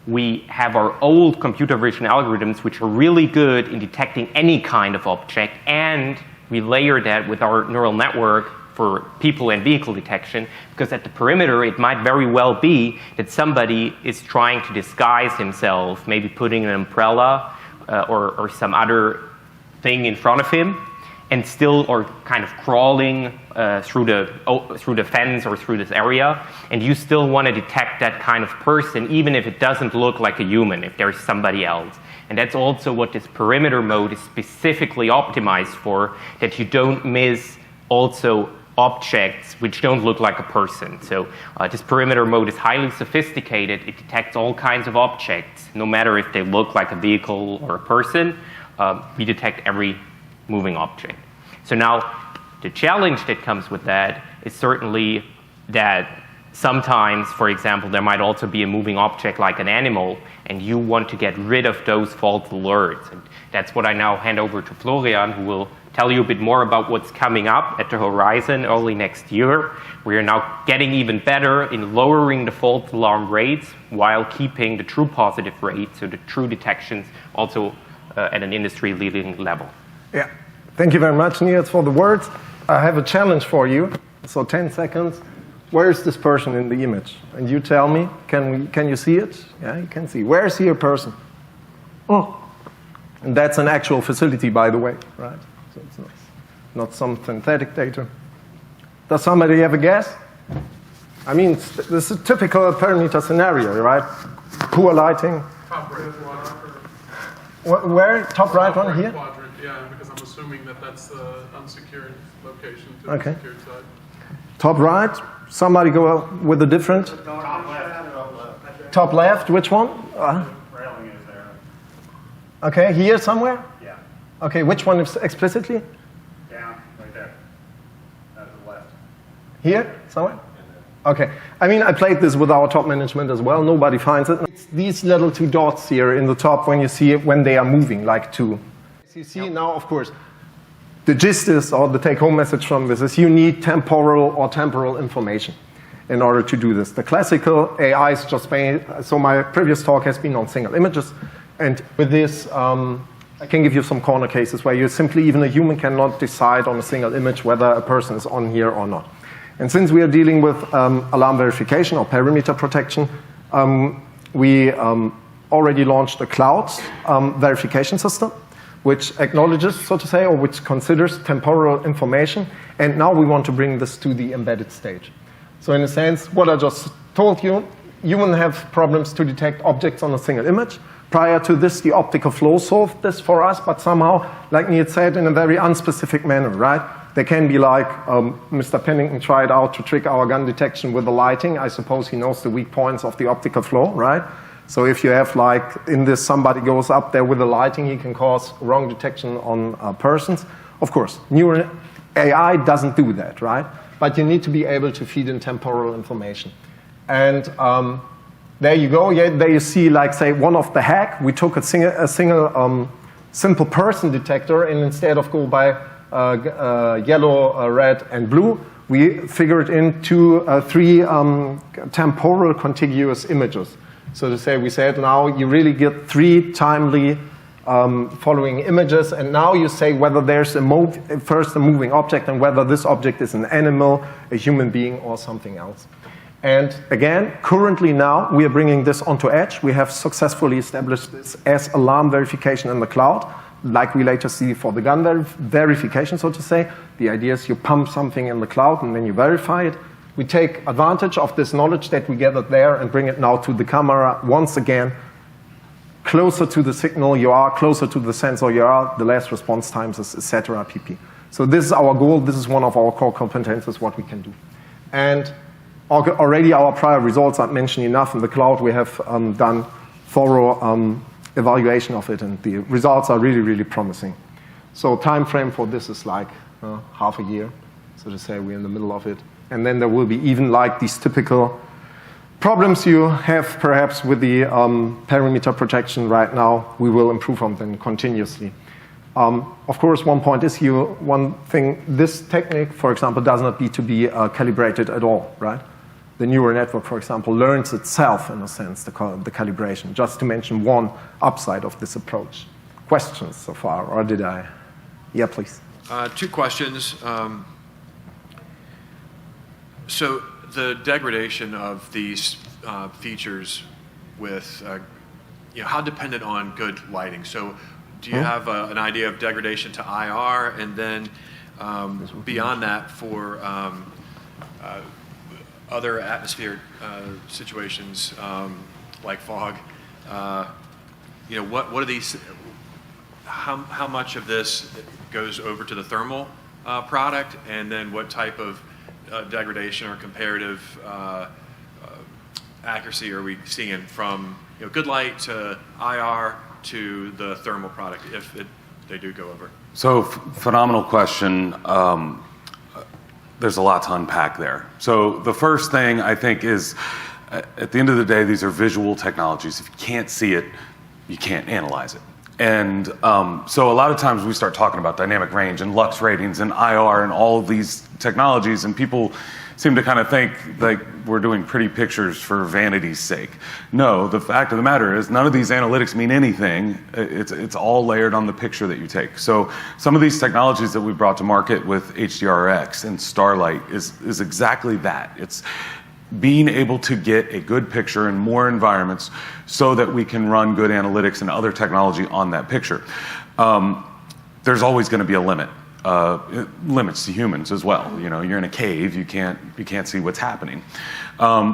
[SPEAKER 6] We have our old computer vision algorithms, which are really good in detecting any kind of object, and we layer that with our neural network for people and vehicle detection, because at the perimeter, it might very well be that somebody is trying to disguise himself, maybe putting an umbrella or some other thing in front of him, and still, or kind of crawling through the fence or through this area, and you still want to detect that kind of person, even if it doesn't look like a human, if there's somebody else. And that's also what this perimeter mode is specifically optimized for, that you don't miss also objects which don't look like a person. So this perimeter mode is highly sophisticated. It detects all kinds of objects, no matter if they look like a vehicle or a person. We detect every moving object. So now the challenge that comes with that is certainly that sometimes, for example, there might also be a moving object like an animal, and you want to get rid of those false alerts. And that's what I now hand over to Florian, who will tell you a bit more about what's coming up at the horizon early next year. We are now getting even better in lowering the false alarm rates while keeping the true positive rate, so the true detections, also at an industry-leading level.
[SPEAKER 4] Yeah. Thank you very much, Niels, for the words. I have a challenge for you. So 10 seconds. Where is this person in the image? And you tell me, can you see it? Yeah, you can see. Where is here a person? Oh. And that's an actual facility, by the way, right? So it's not some synthetic data. Does somebody have a guess? I mean, this is a typical perimeter scenario, right? Poor lighting.
[SPEAKER 5] Top right quadrant.
[SPEAKER 4] Where? Top right one here?
[SPEAKER 5] Quadrant, yeah, because I'm assuming that that's the unsecured location to
[SPEAKER 4] Okay.
[SPEAKER 5] the secured side.
[SPEAKER 4] Top right. Somebody go with a different. Top left. Which one?
[SPEAKER 2] Railing is there.
[SPEAKER 4] Okay, here somewhere?
[SPEAKER 2] Yeah,
[SPEAKER 4] Okay, which one is explicitly?
[SPEAKER 2] down, right there. That's the left.
[SPEAKER 4] Here? Somewhere? Okay. I mean, I played this with our top management as well. Nobody finds it. It's these little two dots here in the top when you see it when they are moving, like two. You see now, of course, the gist is, or the take-home message from this is you need temporal or temporal information in order to do this. The classical AI is just made, so my previous talk has been on single images. And with this, I can give you some corner cases where you simply, even a human cannot decide on a single image whether a person is on here or not. And since we are dealing with alarm verification or perimeter protection, we already launched a cloud verification system, which acknowledges, so to say, or which considers temporal information. And now we want to bring this to the embedded stage. So in a sense, what I just told you, you wouldn't have problems to detect objects on a single image. Prior to this, the optical flow solved this for us, but somehow, like Niels said, in a very unspecific manner, right? They can be like, Mr. Pennington tried out to trick our gun detection with the lighting. I suppose he knows the weak points of the optical flow, right? So if you have like, in this, somebody goes up there with the lighting, he can cause wrong detection on persons. Of course, neural AI doesn't do that, right? But you need to be able to feed in temporal information. And there you go. Yeah, there you see, like, say, one of the hack. We took a single simple person detector, and instead of go by yellow, red, and blue, we figured into three temporal contiguous images. So to say, we said now you really get three timely following images, and now you say whether there's first a moving object and whether this object is an animal, a human being, or something else. And again, currently now we are bringing this onto Edge. We have successfully established this as alarm verification in the cloud, like we later see for the gun verification, so to say. The idea is you pump something in the cloud and then you verify it. We take advantage of this knowledge that we gathered there and bring it now to the camera once again. Closer to the signal you are, closer to the sensor you are, the less response times, etc. pp. So this is our goal. This is one of our core competences, what we can do. And already our prior results aren't mentioned enough. In the cloud, we have done thorough evaluation of it, and the results are really, really promising. So time frame for this is like half a year. So to say, we're in the middle of it. And then there will be even like these typical problems you have perhaps with the perimeter protection right now. We will improve on them continuously. Of course, one point is here, one thing, this technique, for example, does not need to be calibrated at all, right? The neural network, for example, learns itself, in a sense, the calibration, just to mention one upside of this approach. Questions so far, or did I? Yeah, please.
[SPEAKER 7] Two questions. So the degradation of these features with, how dependent on good lighting? So do you have an idea of degradation to IR, and then beyond that for other atmospheric situations like fog? What are these? How much of this goes over to the thermal product, and then what type of degradation or comparative accuracy are we seeing from good light to IR to the thermal product if they do go over?
[SPEAKER 1] So phenomenal question. There's a lot to unpack there. So the first thing I think is, at the end of the day, these are visual technologies. If you can't see it, you can't analyze it. And so a lot of times we start talking about dynamic range and lux ratings and IR and all of these technologies, and people seem to kind of think like we're doing pretty pictures for vanity's sake. No, the fact of the matter is none of these analytics mean anything. It's all layered on the picture that you take. So some of these technologies that we brought to market with HDRX and Starlight is exactly that. It's being able to get a good picture in more environments so that we can run good analytics and other technology on that picture. There's always going to be a limit. Limits to humans as well. You're in a cave, you can't see what's happening.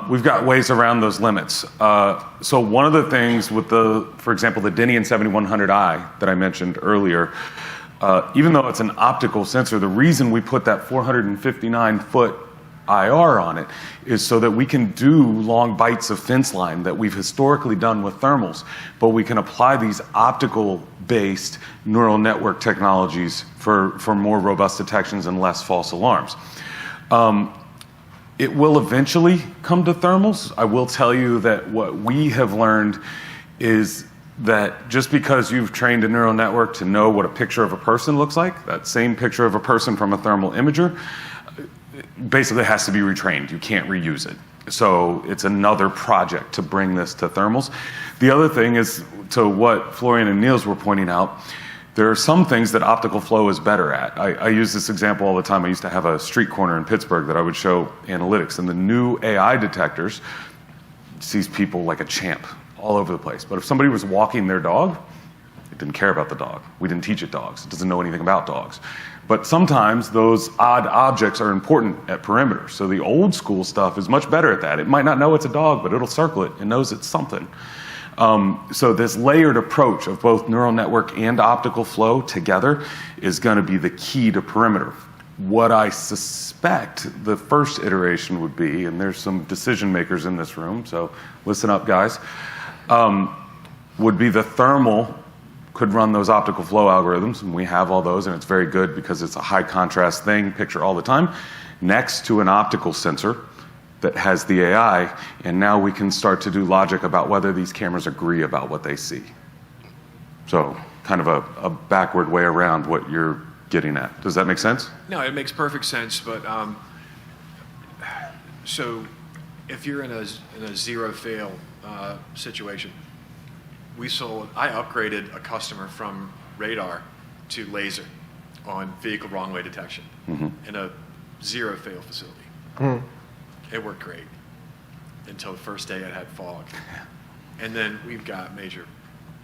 [SPEAKER 1] We've got ways around those limits. So one of the things with for example, the Dinian 7100i that I mentioned earlier, even though it's an optical sensor, the reason we put that 459-foot IR on it is so that we can do long bites of fence line that we've historically done with thermals, but we can apply these optical-based neural network technologies for more robust detections and less false alarms. It will eventually come to thermals. I will tell you that what we have learned is that just because you've trained a neural network to know what a picture of a person looks like, that same picture of a person from a thermal imager, basically has to be retrained. You can't reuse it. So it's another project to bring this to thermals. The other thing is, to what Florian and Niels were pointing out, there are some things that optical flow is better at. I use this example all the time. I used to have a street corner in Pittsburgh that I would show analytics, and the new AI detectors sees people like a champ all over the place. But if somebody was walking their dog, it didn't care about the dog. We didn't teach it dogs. It doesn't know anything about dogs. But sometimes those odd objects are important at perimeter. So the old school stuff is much better at that. It might not know it's a dog, but it'll circle it and knows it's something. So this layered approach of both neural network and optical flow together is going to be the key to perimeter. What I suspect the first iteration would be, and there's some decision makers in this room, so listen up, guys, would be the thermal could run those optical flow algorithms, and we have all those, and it's very good because it's a high contrast thing, picture all the time, next to an optical sensor that has the AI, and now we can start to do logic about whether these cameras agree about what they see. So kind of a backward way around what you're getting at. Does that make sense?
[SPEAKER 7] No, it makes perfect sense, but so if you're in a zero fail situation, I upgraded a customer from radar to laser on vehicle wrong way detection in a zero fail facility. It worked great until the first day it had fog. And then we've got major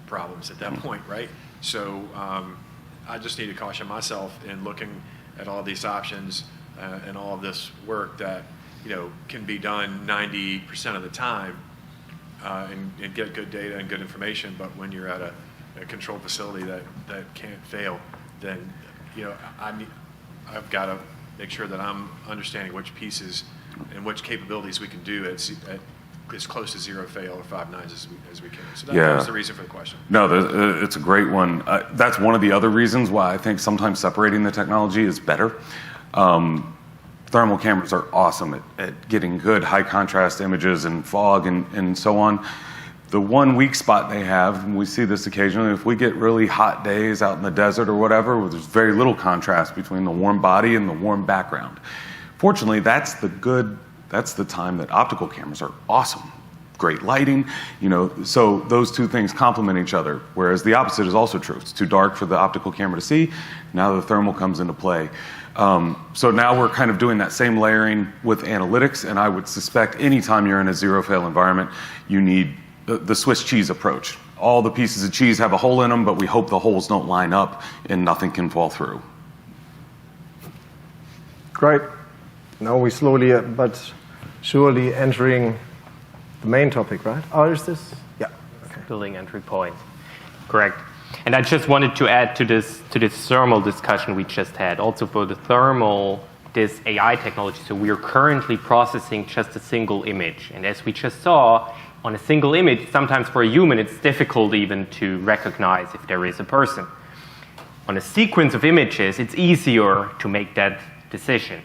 [SPEAKER 7] problems at that point, right? So I just need to caution myself in looking at all these options and all of this work that can be done 90% of the time and get good data and good information. But when you're at a controlled facility that can't fail, then I've got to make sure that I'm understanding which pieces and which capabilities we can do at as close to zero fail or 5 nines as we can. So that was the reason for the question.
[SPEAKER 1] No, it's a great one. That's one of the other reasons why I think sometimes separating the technology is better. Thermal cameras are awesome at getting good high contrast images and fog and so on. The one weak spot they have, and we see this occasionally, if we get really hot days out in the desert or whatever, where there's very little contrast between the warm body and the warm background. Fortunately, that's the time that optical cameras are awesome. Great lighting, so those two things complement each other, whereas the opposite is also true. It's too dark for the optical camera to see. Now the thermal comes into play. So now we're kind of doing that same layering with analytics, and I would suspect anytime you're in a zero-fail environment, you need the Swiss cheese approach. All the pieces of cheese have a hole in them, but we hope the holes don't line up and nothing can fall through.
[SPEAKER 4] Great. Now we slowly but surely entering the main topic, right? Or is this? Yeah. Okay.
[SPEAKER 6] Building entry point. Correct. And I just wanted to add to this thermal discussion we just had. Also for the thermal, this AI technology. So we are currently processing just a single image. And as we just saw, on a single image, sometimes for a human, it's difficult even to recognize if there is a person. On a sequence of images, it's easier to make that decision.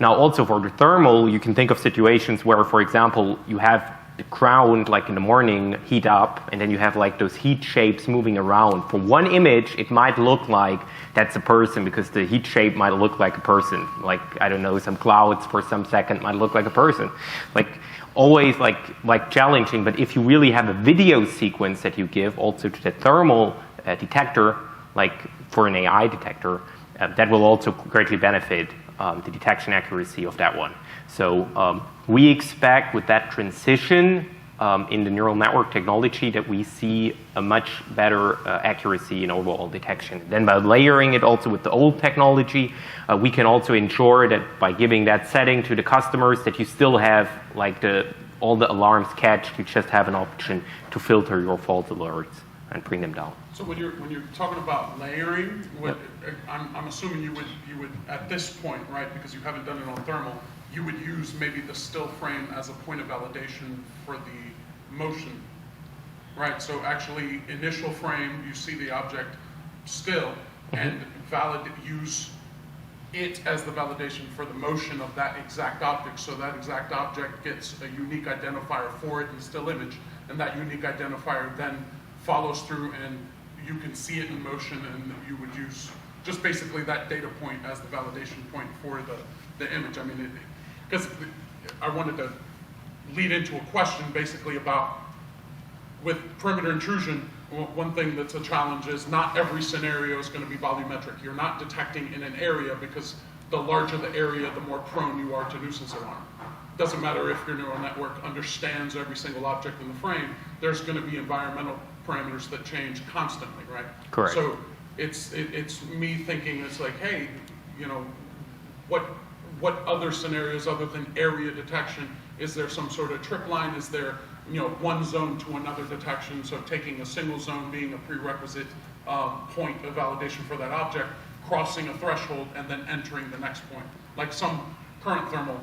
[SPEAKER 6] Now, also for the thermal, you can think of situations where, for example, you have the ground, like in the morning, heat up, and then you have like those heat shapes moving around. For one image, it might look like that's a person because the heat shape might look like a person. Like, I don't know, some clouds for some second might look like a person. Like, always like challenging, but if you really have a video sequence that you give also to the thermal detector, like for an AI detector, that will also greatly benefit the detection accuracy of that one. So we expect with that transition in the neural network technology that we see a much better accuracy in overall detection. Then by layering it also with the old technology, we can also ensure that by giving that setting to the customers that you still have like all the alarms catched, you just have an option to filter your false alerts and bring them down.
[SPEAKER 5] So when you're talking about layering, I'm assuming you would at this point, right, because you haven't done it on thermal, you would use maybe the still frame as a point of validation for the motion, right? So actually, initial frame, you see the object still, and use it as the validation for the motion of that exact object. So that exact object gets a unique identifier for it in still image, and that unique identifier then follows through, and you can see it in motion, and you would use just basically that data point as the validation point for the image. I mean, because I wanted to lead into a question basically about, with perimeter intrusion, one thing that's a challenge is not every scenario is going to be volumetric. You're not detecting in an area because the larger the area, the more prone you are to nuisance alarm. Doesn't matter if your neural network understands every single object in the frame, there's going to be environmental parameters that change constantly, right?
[SPEAKER 6] Correct.
[SPEAKER 5] So it's me thinking, it's like, hey, what other scenarios other than area detection? Is there some sort of trip line? Is there one zone to another detection? So taking a single zone being a prerequisite point of validation for that object, crossing a threshold, and then entering the next point, like some current thermal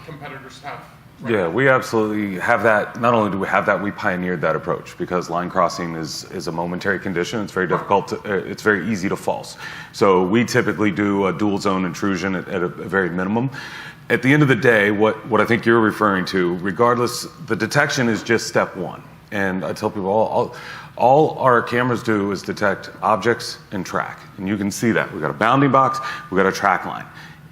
[SPEAKER 5] competitors have. Right?
[SPEAKER 1] Yeah, we absolutely have that. Not only do we have that, we pioneered that approach because line crossing is a momentary condition. It's very difficult. It's very easy to false. So we typically do a dual zone intrusion at a very minimum. At the end of the day, what I think you're referring to, regardless, the detection is just step one. And I tell people all our cameras do is detect objects and track. And you can see that. We've got a bounding box, we've got a track line.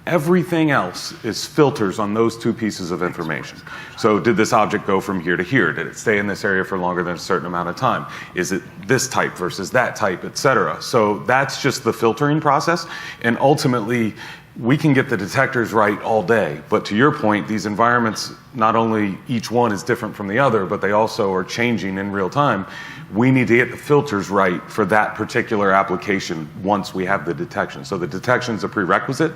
[SPEAKER 1] Everything else is filters on those two pieces of information. So did this object go from here to here? Did it stay in this area for longer than a certain amount of time? Is it this type versus that type, et cetera? So that's just the filtering process. And ultimately, we can get the detectors right all day. But to your point, these environments, not only each one is different from the other, but they also are changing in real time. We need to get the filters right for that particular application once we have the detection. So the detection is a prerequisite,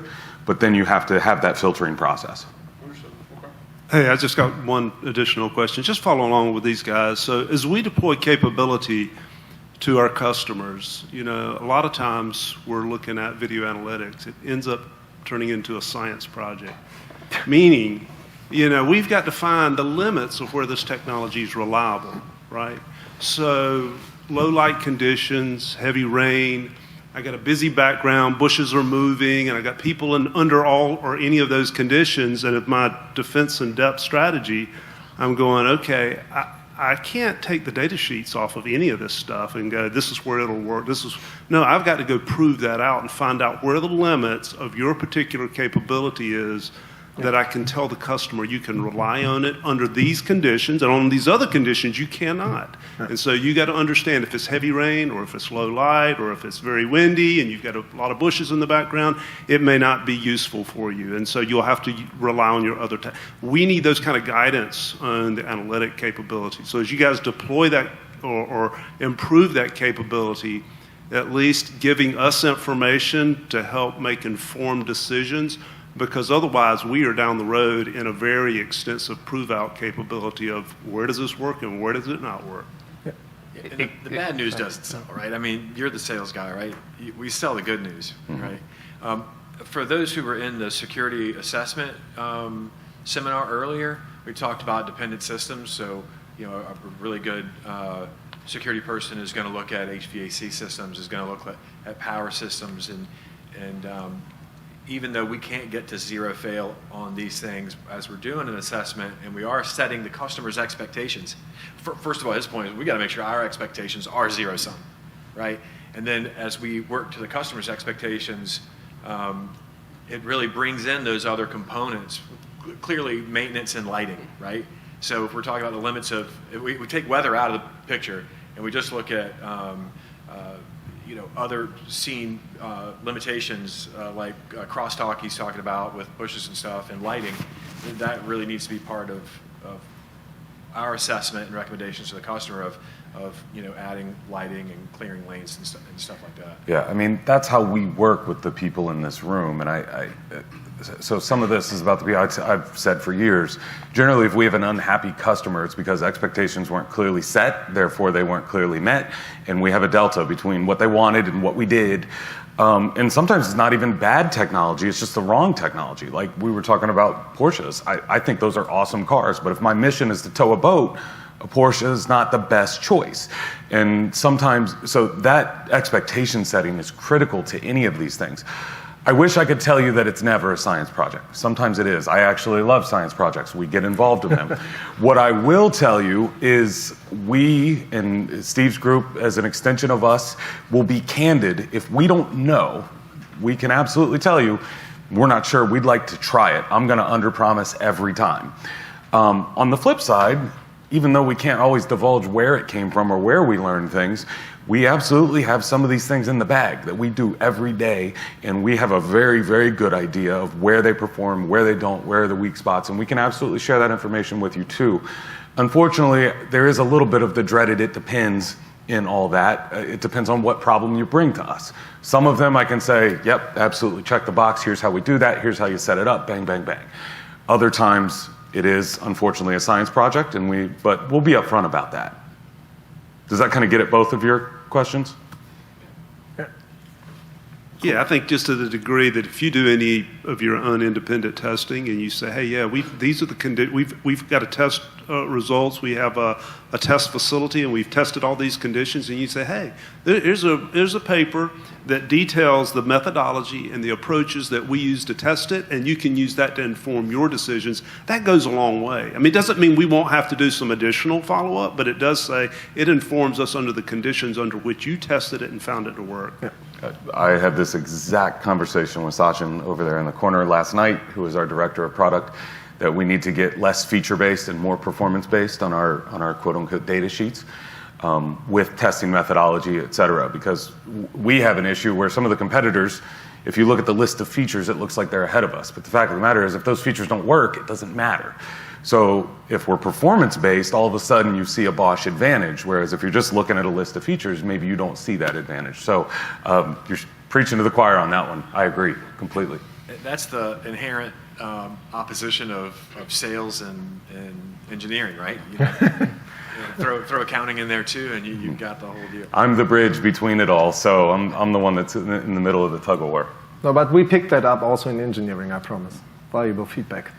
[SPEAKER 1] but then you have to have that filtering process.
[SPEAKER 5] Understood. Okay.
[SPEAKER 8] Hey, I just got one additional question. Just follow along with these guys. So as we deploy capability to our customers, a lot of times we're looking at video analytics. It ends up turning into a science project, meaning, we've got to find the limits of where this technology is reliable, right? So low light conditions, heavy rain, I got a busy background, bushes are moving, and I got people under all or any of those conditions, and if my defense and depth strategy, I'm going, okay, I can't take the data sheets off of any of this stuff and go, this is where it'll work. No, I've got to go prove that out and find out where the limits of your particular capability is, that I can tell the customer you can rely on it under these conditions, and on these other conditions you cannot. And so you got to understand if it's heavy rain or if it's low light or if it's very windy and you've got a lot of bushes in the background, it may not be useful for you. And so you'll have to rely on your other we need those kind of guidance on the analytic capability. So as you guys deploy that or improve that capability, at least giving us information to help make informed decisions, because otherwise we are down the road in a very extensive prove-out capability of where does this work and where does it not work.
[SPEAKER 7] And the bad news doesn't sell, right? I mean, you're the sales guy, right? We sell the good news, right? For those who were in the security assessment seminar earlier, we talked about dependent systems. So, a really good security person is going to look at HVAC systems, is going to look at power systems, and even though we can't get to zero fail on these things as we're doing an assessment, and we are setting the customer's expectations. First of all, his point is we got to make sure our expectations are zero sum, right? And then as we work to the customer's expectations, it really brings in those other components, clearly maintenance and lighting, right? So if we're talking about the limits of, if we take weather out of the picture and we just look at other scene limitations like crosstalk he's talking about with bushes and stuff and lighting, that really needs to be part of our assessment and recommendations to the customer of adding lighting and clearing lanes and stuff like that.
[SPEAKER 1] Yeah, I mean, that's how we work with the people in this room. And so some of this is about I've said for years, generally if we have an unhappy customer, it's because expectations weren't clearly set, therefore they weren't clearly met, and we have a delta between what they wanted and what we did. And sometimes it's not even bad technology, it's just the wrong technology. Like we were talking about Porsches. I think those are awesome cars, but if my mission is to tow a boat, a Porsche is not the best choice. And sometimes, so that expectation setting is critical to any of these things. I wish I could tell you that it's never a science project. Sometimes it is. I actually love science projects. We get involved in them. What I will tell you is we, and Steve's group as an extension of us, will be candid. If we don't know, we can absolutely tell you, we're not sure, we'd like to try it. I'm gonna underpromise every time. On the flip side, even though we can't always divulge where it came from or where we learned things, we absolutely have some of these things in the bag that we do every day, and we have a very, very good idea of where they perform, where they don't, where are the weak spots, and we can absolutely share that information with you too. Unfortunately, there is a little bit of the dreaded it depends in all that. It depends on what problem you bring to us. Some of them I can say, yep, absolutely, check the box, here's how we do that, here's how you set it up, bang, bang, bang. Other times, it is, unfortunately, a science project, but we'll be upfront about that. Does that kind of get at both of your questions?
[SPEAKER 8] Yeah, I think just to the degree that if you do any of your own independent testing and you say, hey, yeah, these are the we've got to test results, we have a test facility and we've tested all these conditions, and you say, hey, here's a paper that details the methodology and the approaches that we use to test it, and you can use that to inform your decisions. That goes a long way. I mean, it doesn't mean we won't have to do some additional follow-up, but it does say it informs us under the conditions under which you tested it and found it to work.
[SPEAKER 1] Yeah. I had this exact conversation with Sachin over there in the corner last night, who is our director of product, that we need to get less feature-based and more performance-based on our quote-unquote data sheets with testing methodology, et cetera, because we have an issue where some of the competitors, if you look at the list of features, it looks like they're ahead of us. But the fact of the matter is, if those features don't work, it doesn't matter. So if we're performance-based, all of a sudden you see a Bosch advantage, whereas if you're just looking at a list of features, maybe you don't see that advantage. So you're preaching to the choir on that one. I agree completely.
[SPEAKER 7] That's the inherent opposition of sales and engineering, right? Throw accounting in there too, and you've got the whole deal.
[SPEAKER 1] I'm the bridge between it all, so I'm the one that's in the middle of the tug of war.
[SPEAKER 4] No, but we picked that up also in engineering, I promise. Valuable feedback.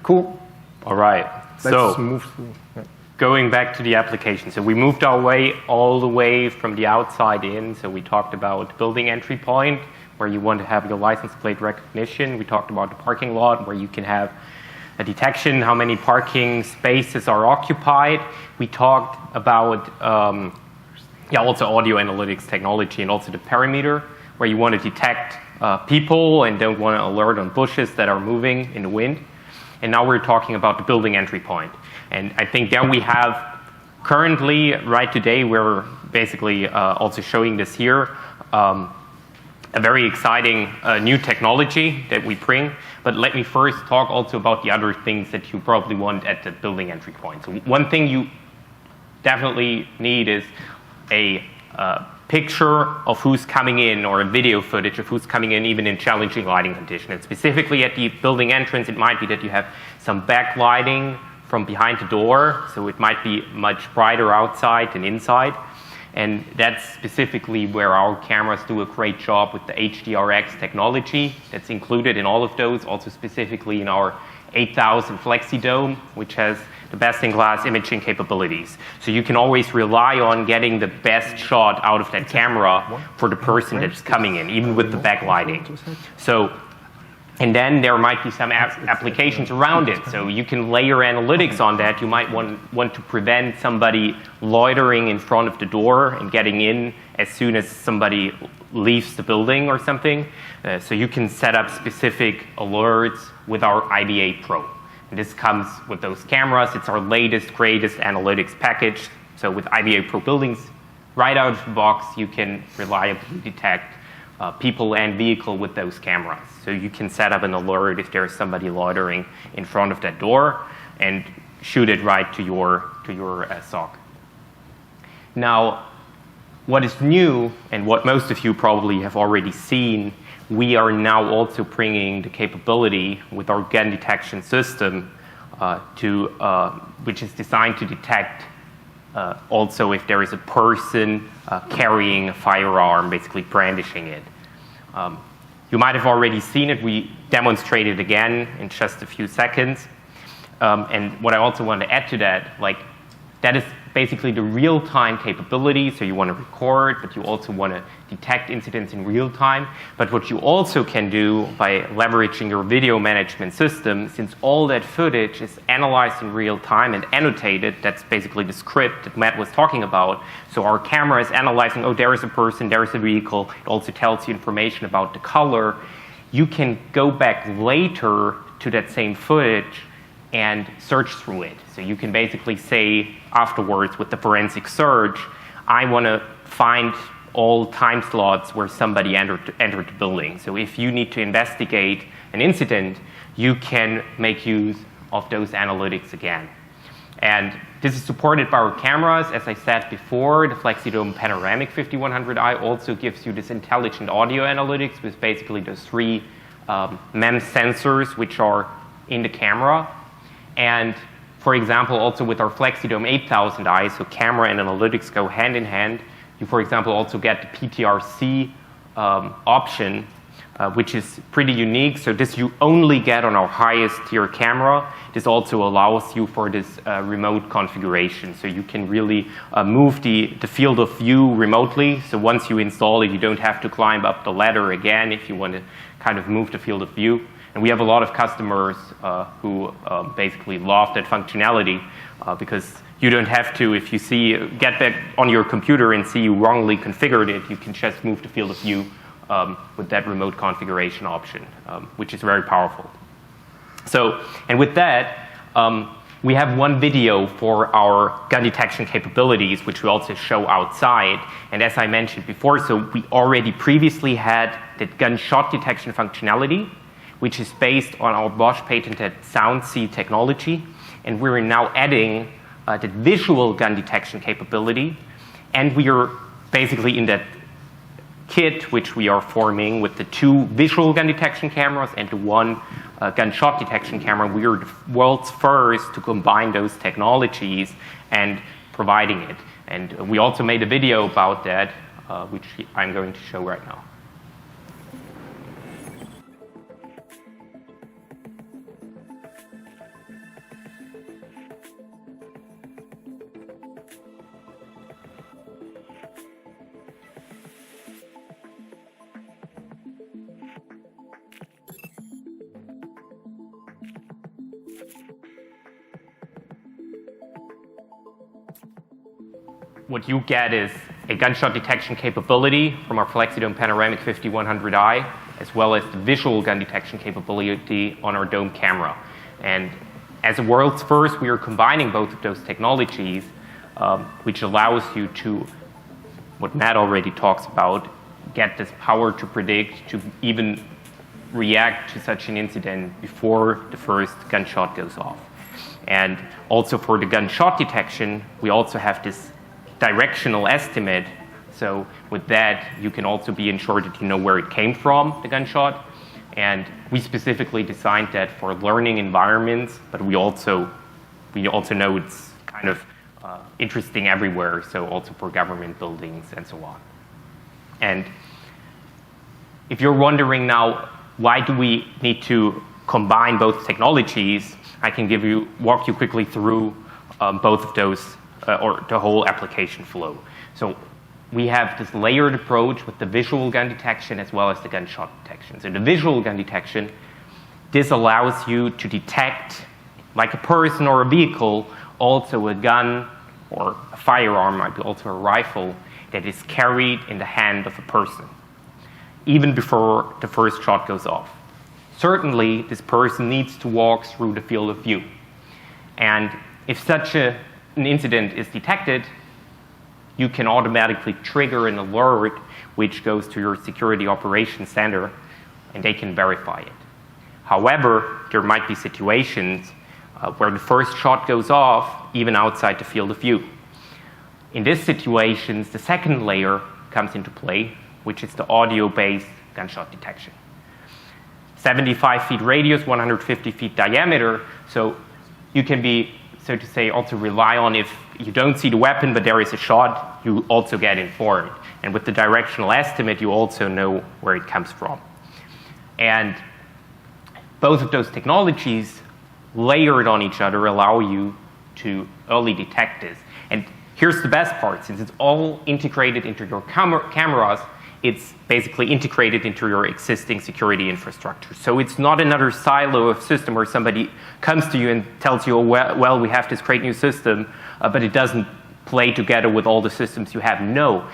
[SPEAKER 4] Cool.
[SPEAKER 6] All right.
[SPEAKER 4] Let's move through. Yeah.
[SPEAKER 6] Going back to the application. So we moved our way all the way from the outside in. So we talked about building entry point, where you want to have your license plate recognition. We talked about the parking lot, where you can have detection, how many parking spaces are occupied. We talked about also audio analytics technology and also the perimeter, where you want to detect people and don't want to alert on bushes that are moving in the wind. And now we're talking about the building entry point. And I think there we have currently, right today, we're basically also showing this here, a very exciting new technology that we bring. But let me first talk also about the other things that you probably want at the building entry point. So one thing you definitely need is a picture of who's coming in, or a video footage of who's coming in, even in challenging lighting conditions. And specifically at the building entrance, it might be that you have some backlighting from behind the door, so it might be much brighter outside than inside. And that's specifically where our cameras do a great job with the HDRX technology that's included in all of those, also specifically in our 8000 FlexiDome, which has the best-in-class imaging capabilities. So you can always rely on getting the best shot out of that camera for the person that's coming in, even with the backlighting. So, and then there might be some applications around it. So you can layer analytics on that. You might want to prevent somebody loitering in front of the door and getting in as soon as somebody leaves the building or something. So you can set up specific alerts with our IVA Pro. And this comes with those cameras. It's our latest, greatest analytics package. So with IVA Pro Buildings, right out of the box, you can reliably detect people and vehicle with those cameras. So you can set up an alert if there's somebody loitering in front of that door and shoot it right to your SOC. Now, what is new, and what most of you probably have already seen, we are now also bringing the capability with our gun detection system which is designed to detect also if there is a person carrying a firearm, basically brandishing it. You might have already seen it. We demonstrate it again in just a few seconds. And what I also want to add to that, that is basically the real-time capability. So you want to record, but you also want to detect incidents in real time. But what you also can do by leveraging your video management system, since all that footage is analyzed in real time and annotated, that's basically the script that Matt was talking about. So our camera is analyzing, oh, there is a person, there is a vehicle. It also tells you information about the color. You can go back later to that same footage and search through it. So you can basically say afterwards with the forensic search, I want to find all time slots where somebody entered the building. So if you need to investigate an incident, you can make use of those analytics again. And this is supported by our cameras. As I said before, the FlexiDome Panoramic 5100i also gives you this intelligent audio analytics with basically the 3 MEMS sensors which are in the camera. And for example, also with our FlexiDome 8000i, so camera and analytics go hand in hand. You, for example, also get the PTRC option, which is pretty unique. So this you only get on our highest tier camera. This also allows you for this remote configuration. So you can really move the field of view remotely. So once you install it, you don't have to climb up the ladder again if you want to kind of move the field of view. And we have a lot of customers who basically love that functionality because you don't have to, if you get that on your computer and see you wrongly configured it, you can just move the field of view with that remote configuration option, which is very powerful. So, and with that, we have one video for our gun detection capabilities, which we also show outside. And as I mentioned before, so we already previously had that gunshot detection functionality, which is based on our Bosch patented SoundC technology. And we're now adding the visual gun detection capability. And we are basically in that kit, which we are forming with the 2 visual gun detection cameras and the 1 gunshot detection camera. We are the world's first to combine those technologies and providing it. And we also made a video about that, which I'm going to show right now. what you get is a gunshot detection capability from our FlexiDome Panoramic 5100i, as well as the visual gun detection capability on our dome camera. And as a world's first, we are combining both of those technologies, which allows you to, what Matt already talks about, get this power to predict, to even react to such an incident before the first gunshot goes off. And also for the gunshot detection, we also have this directional estimate. So with that, you can also be ensured that you know where it came from, the gunshot. And we specifically designed that for learning environments, but we also know it's kind of interesting everywhere, so also for government buildings and so on. And if you're wondering now, why do we need to combine both technologies, I can walk you quickly through both of those, or the whole application flow. So we have this layered approach with the visual gun detection as well as the gunshot detection. So the visual gun detection, this allows you to detect, like a person or a vehicle, also a gun or a firearm, might be also a rifle, that is carried in the hand of a person, even before the first shot goes off. Certainly, this person needs to walk through the field of view. And if such an incident is detected, you can automatically trigger an alert which goes to your security operations center, and they can verify it. However, there might be situations where the first shot goes off even outside the field of view. In these situations, the second layer comes into play, which is the audio-based gunshot detection. 75 feet radius, 150 feet diameter, so you can be, so to say, also rely on if you don't see the weapon but there is a shot, you also get informed. And with the directional estimate, you also know where it comes from. And both of those technologies layered on each other allow you to early detect this. And here's the best part, since it's all integrated into your cameras, it's basically integrated into your existing security infrastructure. So it's not another silo of system where somebody comes to you and tells you, oh, well, we have this great new system, but it doesn't play together with all the systems you have. No,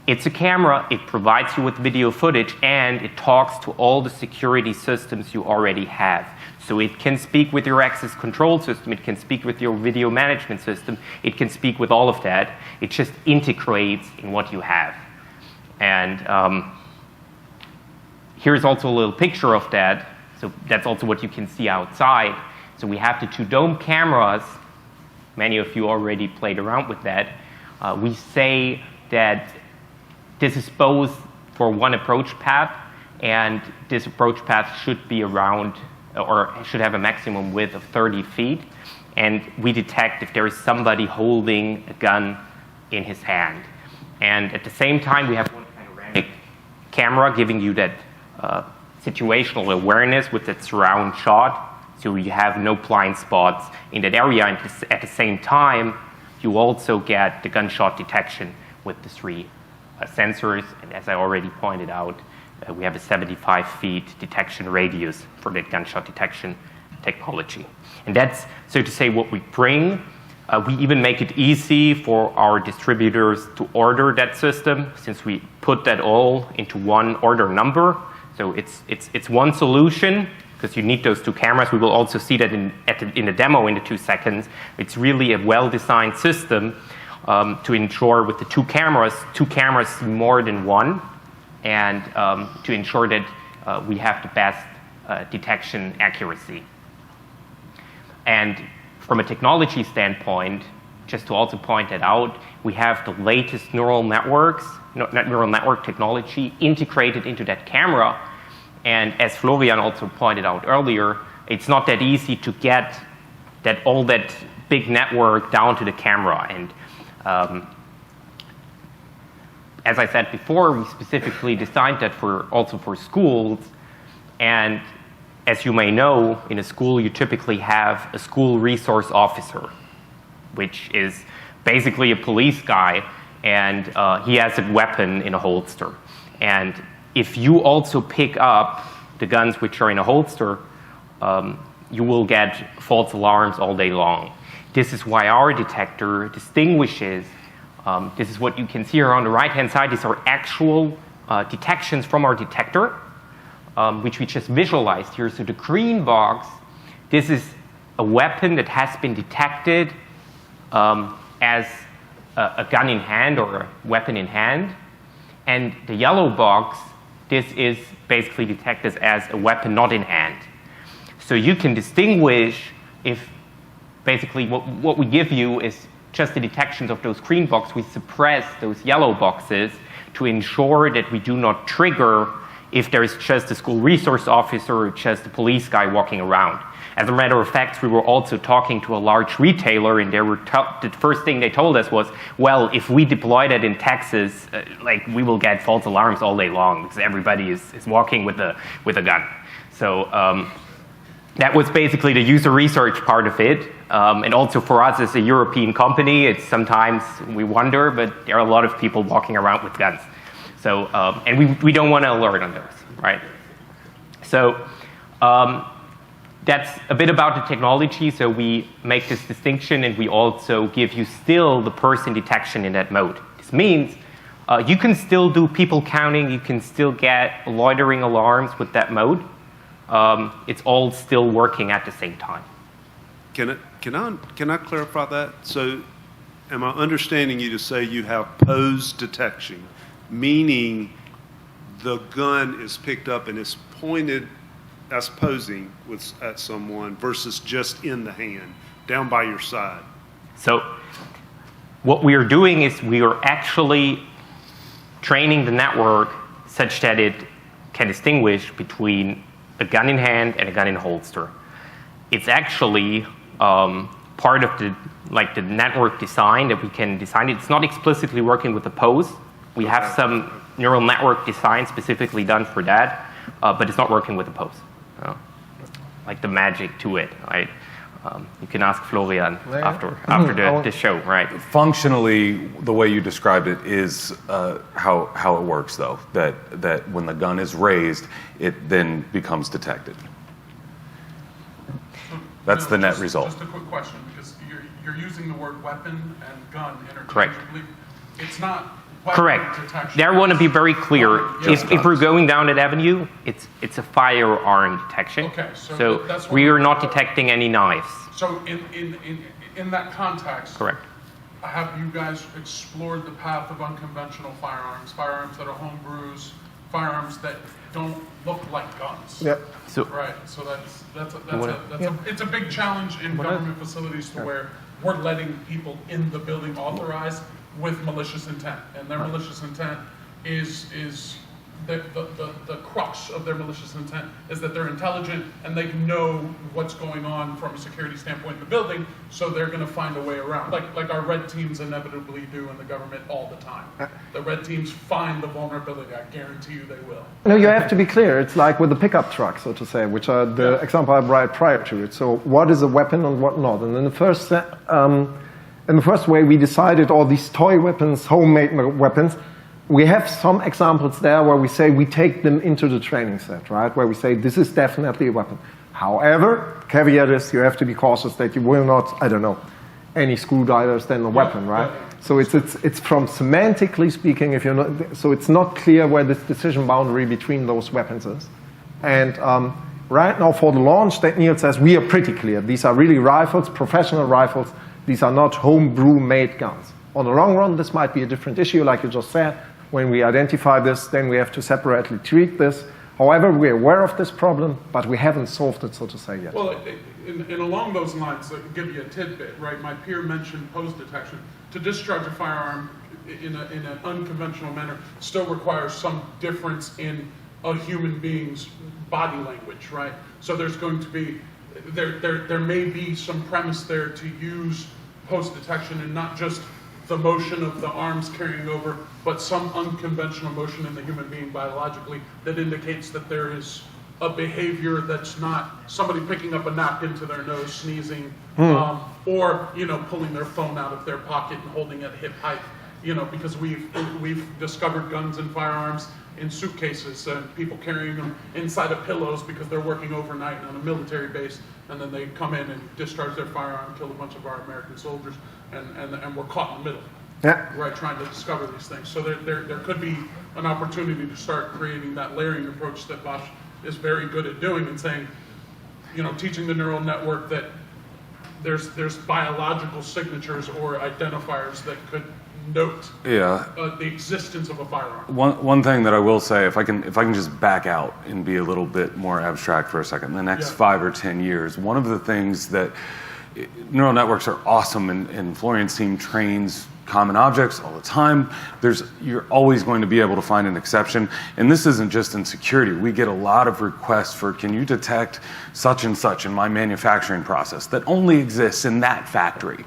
[SPEAKER 6] it's a camera, it provides you with video footage, and it talks to all the security systems you already have. So it can speak with your access control system, it can speak with your video management system, it can speak with all of that. It just integrates in what you have. And here's also a little picture of that. So that's also what you can see outside. So we have the two dome cameras. Many of you already played around with that. We say that this is both for one approach path, and this approach path should be around, or should have a maximum width of 30 feet. And we detect if there is somebody holding a gun in his hand. And at the same time, we have one panoramic camera giving you that situational awareness with that surround shot. So you have no blind spots in that area. And at the same time, you also get the gunshot detection with the three sensors. And as I already pointed out, we have a 75 feet detection radius for that gunshot detection technology. And that's, so to say, what we bring. We even make it easy for our distributors to order that system, since we put that all into one order number. So it's one solution, because you need those two cameras. We will also see that in the demo in the 2 seconds. It's really a well-designed system to ensure with the two cameras more than one, and to ensure that we have the best detection accuracy. And from a technology standpoint, just to also point that out, we have the latest neural network technology integrated into that camera. And as Florian also pointed out earlier, it's not that easy to get all that big network down to the camera. And as I said before, we specifically designed that also for schools. And as you may know, in a school, you typically have a school resource officer, which is basically a police guy, and he has a weapon in a holster. And if you also pick up the guns which are in a holster, you will get false alarms all day long. This is why our detector distinguishes This is what you can see here on the right-hand side. These are actual detections from our detector, which we just visualized here. So the green box, this is a weapon that has been detected as a gun in hand or a weapon in hand. And the yellow box, this is basically detected as a weapon not in hand. So you can distinguish if basically what we give you is just the detections of those green boxes. We suppress those yellow boxes to ensure that we do not trigger if there is just a school resource officer or just a police guy walking around. As a matter of fact, we were also talking to a large retailer, and the first thing they told us was, well, if we deploy that in Texas, like we will get false alarms all day long because everybody is walking with a gun. So that was basically the user research part of it. And also for us as a European company, it's sometimes we wonder, but there are a lot of people walking around with guns. So, and we don't want to alert on those, right? So that's a bit about the technology. So we make this distinction, and we also give you still the person detection in that mode. This means you can still do people counting. You can still get loitering alarms with that mode. It's all still working at the same time.
[SPEAKER 8] Can I clarify that? So am I understanding you to say you have pose detection, meaning the gun is picked up and is pointed as posing at someone versus just in the hand, down by your side?
[SPEAKER 6] So what we are doing is we are actually training the network such that it can distinguish between a gun in hand and a gun in holster. It's actually part of the network design that we can design. It's not explicitly working with the pose. We have some neural network design specifically done for that, but it's not working with the pose. Like the magic to it, right? You can ask Florian after the show, right?
[SPEAKER 1] Functionally, the way you described it is how it works, though. That when the gun is raised, it then becomes detected. That's the net result.
[SPEAKER 5] Just a quick question, because you're using the word weapon and gun interchangeably.
[SPEAKER 6] Correct.
[SPEAKER 5] It's not
[SPEAKER 6] Correct.
[SPEAKER 5] detection.
[SPEAKER 6] There I want to be very clear.
[SPEAKER 5] Yes,
[SPEAKER 6] if we're going down that avenue, it's a firearm detection.
[SPEAKER 5] Okay, so that's what
[SPEAKER 6] we are
[SPEAKER 5] we're-
[SPEAKER 6] not detecting any knives.
[SPEAKER 5] So in that context,
[SPEAKER 6] Correct.
[SPEAKER 5] have you guys explored the path of unconventional firearms that are home brews, firearms that don't look like guns?
[SPEAKER 4] Yep.
[SPEAKER 6] So
[SPEAKER 5] Right. So it's a big challenge in government facilities to where we're letting people in the building authorized with malicious intent, and their malicious intent is the crux of their malicious intent is that they're intelligent and they know what's going on from a security standpoint in the building, so they're going to find a way around, like our red teams inevitably do in the government all the time. The red teams find the vulnerability. I guarantee you they will.
[SPEAKER 4] No, you have to be clear. It's like with the pickup truck, so to say, which are the example I brought prior to it. So what is a weapon and what not? And in the first way we decided all these toy weapons, homemade weapons, we have some examples there where we say we take them into the training set, right? Where we say this is definitely a weapon. However, caveat is you have to be cautious that you will not, I don't know, any screwdrivers then a weapon, right? So it's from semantically speaking, if you're not, so it's not clear where this decision boundary between those weapons is. And right now for the launch, that Neil says we are pretty clear. These are really rifles, professional rifles. These are not homebrew made guns. On the long run, this might be a different issue, like you just said. When we identify this, then we have to separately treat this. However, we're aware of this problem, but we haven't solved it, so to say, yet.
[SPEAKER 5] Well, and along those lines, I'll give you a tidbit, right? My peer mentioned pose detection. To discharge a firearm in an unconventional manner still requires some difference in a human being's body language, right? So there's going to be, there may be some premise there to use pose detection and not just the motion of the arms carrying over, but some unconventional motion in the human being biologically that indicates that there is a behavior that's not somebody picking up a napkin to their nose, sneezing, or pulling their phone out of their pocket and holding it hip height. Because we've discovered guns and firearms in suitcases and people carrying them inside of pillows because they're working overnight on a military base, and then they come in and discharge their firearm, kill a bunch of our American soldiers, and we're caught in the middle.
[SPEAKER 4] Yeah.
[SPEAKER 5] right, trying to discover these things. So there could be an opportunity to start creating that layering approach that Bosch is very good at doing, and saying, teaching the neural network that there's biological signatures or identifiers that could note the existence of a firearm.
[SPEAKER 1] One thing that I will say, if I can just back out and be a little bit more abstract for a second, in the next 5 or 10 years, one of the things that neural networks are awesome, and Florian's team trains common objects all the time. You're always going to be able to find an exception. And this isn't just in security. We get a lot of requests for, can you detect such and such in my manufacturing process that only exists in that factory?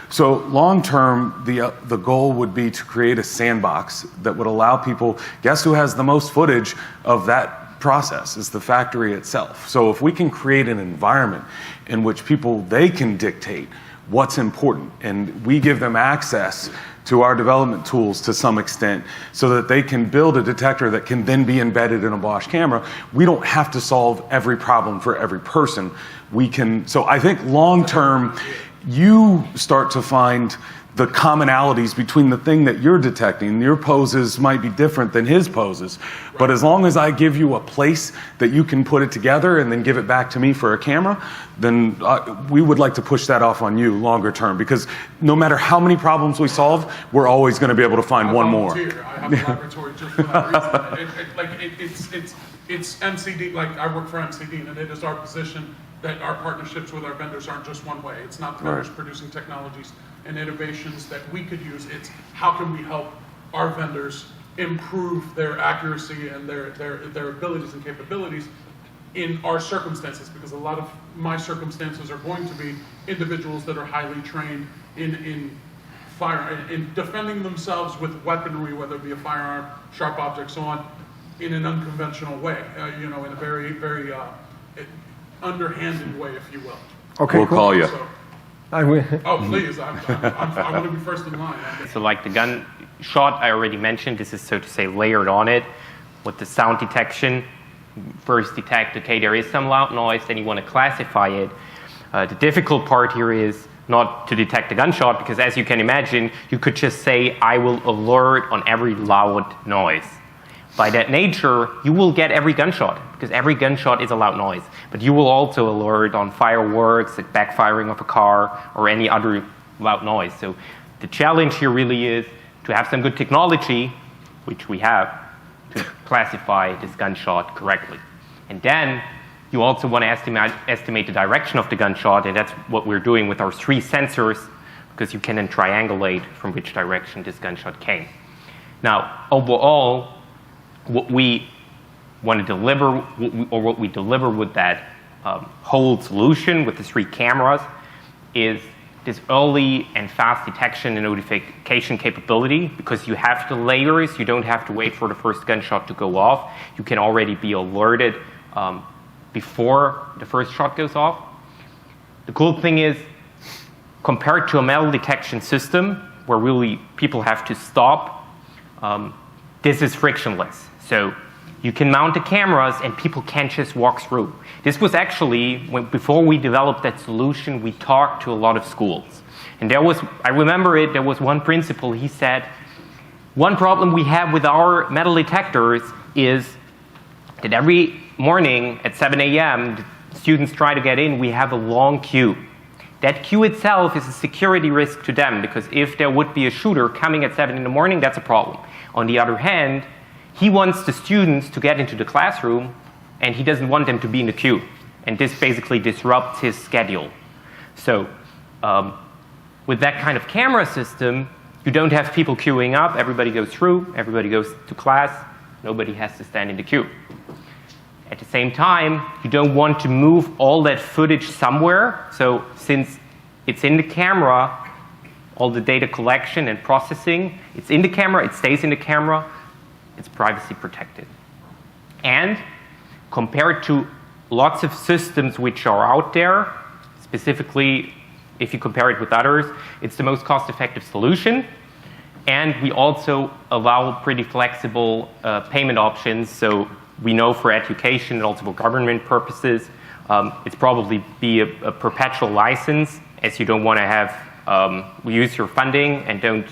[SPEAKER 1] So long term, the goal would be to create a sandbox that would allow people, guess who has the most footage of that process? Is the factory itself. So if we can create an environment in which they can dictate what's important, and we give them access to our development tools to some extent so that they can build a detector that can then be embedded in a Bosch camera, we don't have to solve every problem for every person. So I think long term, you start to find the commonalities between the thing that you're detecting. Your poses might be different than his poses, but as long as I give you a place that you can put it together and then give it back to me for a camera, then we would like to push that off on you longer term, because no matter how many problems we solve, we're always going to be able to find one more.
[SPEAKER 5] I have a laboratory just for that reason. It's MCD, like I work for MCD, and it is our position that our partnerships with our vendors aren't just one way. It's not the vendors producing technologies and innovations that we could use. It's how can we help our vendors improve their accuracy and their abilities and capabilities in our circumstances, because a lot of my circumstances are going to be individuals that are highly trained in defending themselves with weaponry, whether it be a firearm, sharp objects on, in an unconventional way, in a very, very underhanded way, if you will.
[SPEAKER 4] Okay,
[SPEAKER 1] we'll call you.
[SPEAKER 5] So,
[SPEAKER 4] I will.
[SPEAKER 5] oh, please, I want to be first in line.
[SPEAKER 6] So like the Gunshot I already mentioned, this is so to say layered on it with the sound detection. First detect, okay, there is some loud noise, then you want to classify it. The difficult part here is not to detect the gunshot, because as you can imagine, you could just say, I will alert on every loud noise. By that nature, you will get every gunshot, because every gunshot is a loud noise. But you will also alert on fireworks, like backfiring of a car, or any other loud noise. So the challenge here really is to have some good technology, which we have, to classify this gunshot correctly. And then you also want to estimate the direction of the gunshot, and that's what we're doing with our 3 sensors, because you can then triangulate from which direction this gunshot came. Now, overall, what we want to deliver, what we deliver with that whole solution with the 3 cameras, is this early and fast detection and notification capability, because you have the layers. You don't have to wait for the first gunshot to go off. You can already be alerted before the first shot goes off. The cool thing is, compared to a metal detection system where really people have to stop, this is frictionless. So you can mount the cameras and people can't just walk through. This was actually, before we developed that solution, we talked to a lot of schools. And I remember there was one principal, he said, one problem we have with our metal detectors is that every morning at 7 a.m., the students try to get in, we have a long queue. That queue itself is a security risk to them, because if there would be a shooter coming at 7 in the morning, that's a problem. On the other hand, he wants the students to get into the classroom, and he doesn't want them to be in the queue. And this basically disrupts his schedule. So with that kind of camera system, you don't have people queuing up. Everybody goes through. Everybody goes to class. Nobody has to stand in the queue. At the same time, you don't want to move all that footage somewhere. So since it's in the camera, all the data collection and processing, it's in the camera, it stays in the camera, it's privacy protected. And compared to lots of systems which are out there, specifically if you compare it with others, it's the most cost-effective solution. And we also allow pretty flexible payment options. So we know for education and also for government purposes, it's probably be a perpetual license, as you don't want to have, we use your funding and don't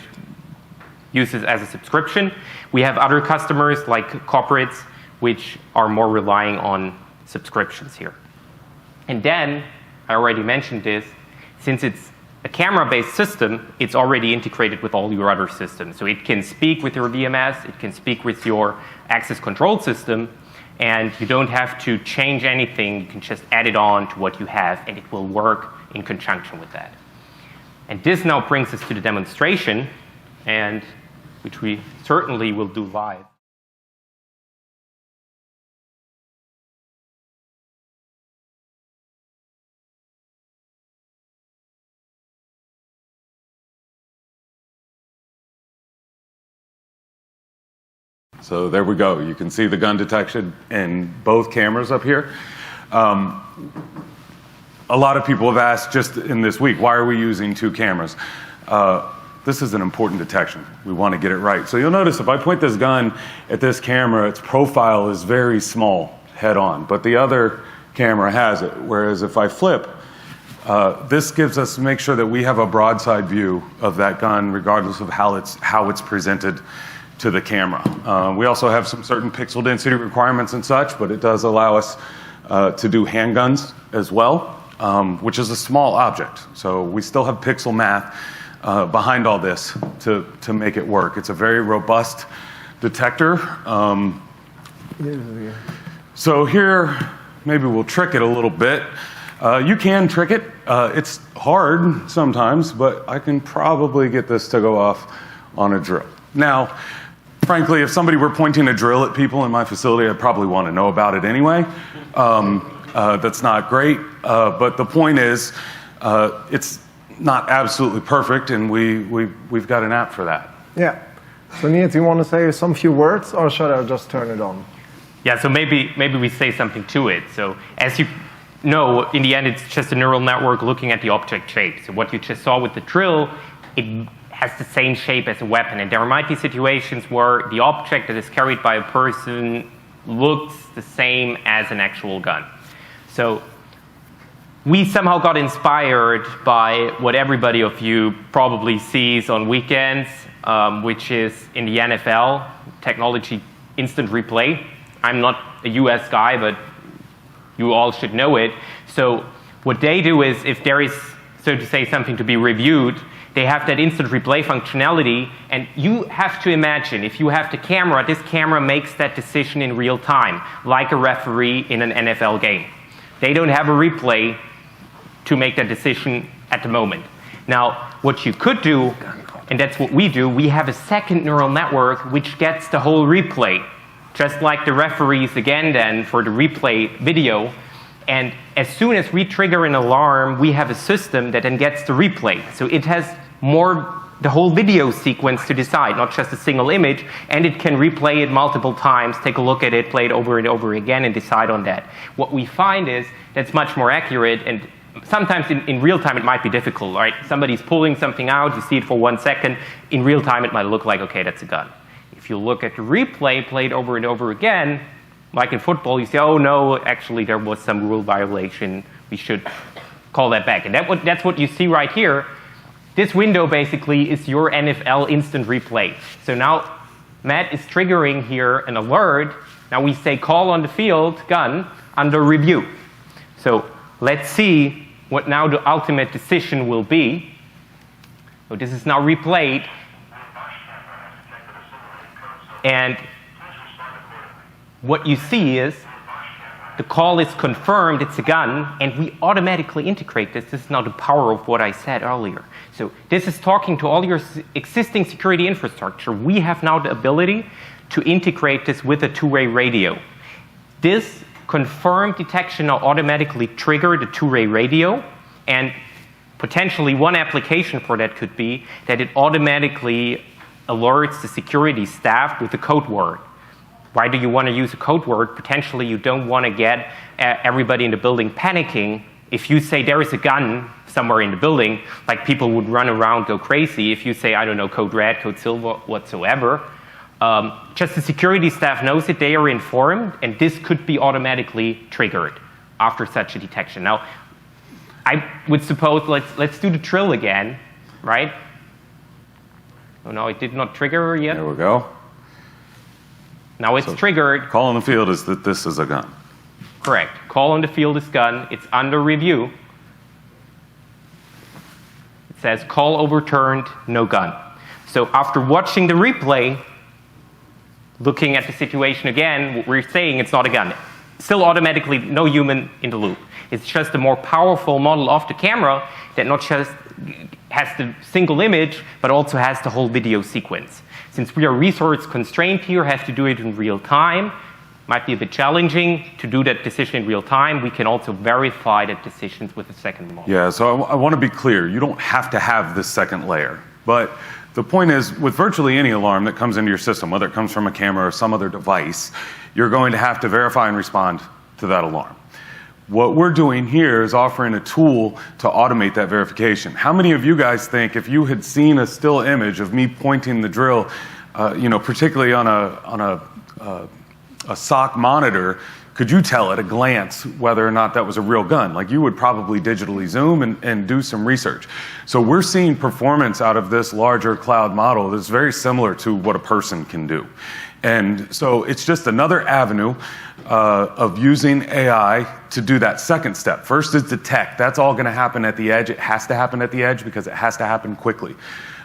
[SPEAKER 6] uses as a subscription. We have other customers like corporates, which are more relying on subscriptions here. And then, I already mentioned this, since it's a camera-based system, it's already integrated with all your other systems. So it can speak with your VMS, it can speak with your access control system, and you don't have to change anything. You can just add it on to what you have, and it will work in conjunction with that. And this now brings us to the demonstration, and which we certainly will do live.
[SPEAKER 1] So there we go. You can see the gun detection in both cameras up here. A lot of people have asked just in this week, why are we using two cameras? This is an important detection. We want to get it right. So you'll notice if I point this gun at this camera, its profile is very small head on, but the other camera has it. Whereas if I flip, this gives us to make sure that we have a broadside view of that gun regardless of how it's presented to the camera. We also have some certain pixel density requirements and such, but it does allow us to do handguns as well, which is a small object. So we still have pixel math behind all this to make it work. It's a very robust detector. So here, maybe we'll trick it a little bit. You can trick it. It's hard sometimes, but I can probably get this to go off on a drill. Now, frankly, if somebody were pointing a drill at people in my facility, I'd probably want to know about it anyway. That's not great, but the point is, it's not absolutely perfect, and we've got an app for that.
[SPEAKER 4] Yeah. So Niels, do you want to say some few words, or should I just turn it on?
[SPEAKER 6] Yeah, so maybe we say something to it. So as you know, in the end, it's just a neural network looking at the object shape. So what you just saw with the drill, it has the same shape as a weapon. And there might be situations where the object that is carried by a person looks the same as an actual gun. So we somehow got inspired by what everybody of you probably sees on weekends, which is in the NFL, technology instant replay. I'm not a US guy, but you all should know it. So what they do is, if there is, so to say, something to be reviewed, they have that instant replay functionality, and you have to imagine, if you have the camera, this camera makes that decision in real time, like a referee in an NFL game. They don't have a replay to make that decision at the moment. Now, what you could do, and that's what we do, we have a second neural network which gets the whole replay, just like the referees again then for the replay video. And as soon as we trigger an alarm, we have a system that then gets the replay. So it has the whole video sequence to decide, not just a single image, and it can replay it multiple times, take a look at it, play it over and over again, and decide on that. What we find is that's much more accurate, and sometimes in real time it might be difficult, right? Somebody's pulling something out, you see it for 1 second. In real time it might look like, okay, that's a gun. If you look at the replay played over and over again, like in football, you say, oh no, actually there was some rule violation, we should call that back. And that's what you see right here. This window basically is your NFL instant replay. So now Matt is triggering here an alert. Now we say call on the field, gun, under review. So let's see what now the ultimate decision will be. So this is now replayed. And what you see is the call is confirmed, it's a gun, and we automatically integrate this. This is now the power of what I said earlier. So this is talking to all your existing security infrastructure. We have now the ability to integrate this with a two-way radio. This confirmed detection now automatically trigger the two-way radio, and potentially one application for that could be that it automatically alerts the security staff with a code word. Why do you want to use a code word? Potentially you don't want to get everybody in the building panicking. If you say there is a gun somewhere in the building, like people would run around, go crazy. If you say, I don't know, code red, code silver, whatsoever, just the security staff knows it, they are informed, and this could be automatically triggered after such a detection. Now, I would suppose, let's do the drill again, right? Oh no, it did not trigger yet.
[SPEAKER 1] There we go.
[SPEAKER 6] Now it's triggered.
[SPEAKER 1] Call in the field is that this is a gun.
[SPEAKER 6] Correct. Call on the field is gun. It's under review. It says call overturned, no gun. So after watching the replay, looking at the situation again, we're saying it's not a gun. Still automatically no human in the loop. It's just a more powerful model of the camera that not just has the single image, but also has the whole video sequence. Since we are resource constrained here, have to do it in real time, might be a bit challenging to do that decision in real time. We can also verify that decisions with a second model.
[SPEAKER 1] Yeah, so I want to be clear. You don't have to have this second layer. But the point is, with virtually any alarm that comes into your system, whether it comes from a camera or some other device, you're going to have to verify and respond to that alarm. What we're doing here is offering a tool to automate that verification. How many of you guys think if you had seen a still image of me pointing the drill, particularly on a SOC monitor, could you tell at a glance whether or not that was a real gun? Like, you would probably digitally zoom and do some research. So we're seeing performance out of this larger cloud model that's very similar to what a person can do. And so it's just another avenue of using AI to do that second step. First is detect. That's all going to happen at the edge. It has to happen at the edge because it has to happen quickly.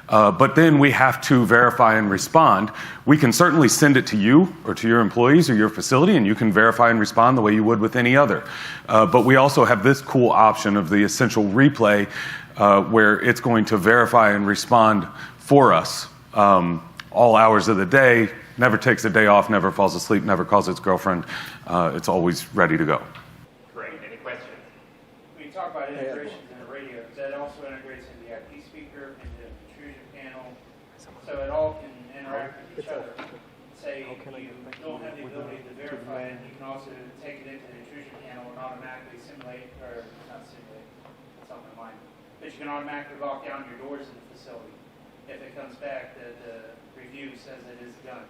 [SPEAKER 1] But then we have to verify and respond. We can certainly send it to you or to your employees or your facility, and you can verify and respond the way you would with any other. But we also have this cool option of the essential replay where it's going to verify and respond for us all hours of the day. Never takes a day off, never falls asleep, never calls its girlfriend. It's always ready to go.
[SPEAKER 6] Great. Any questions?
[SPEAKER 2] When you talk about integrations in the radio, that also integrates in the IP speaker and the intrusion panel, so it all can interact with each other. Say you don't have the ability to verify it, you can also take it into the intrusion panel and automatically simulate, or not simulate, that's something in mind, but you can automatically lock down your doors in the facility. If it comes back that the review says it is a gun.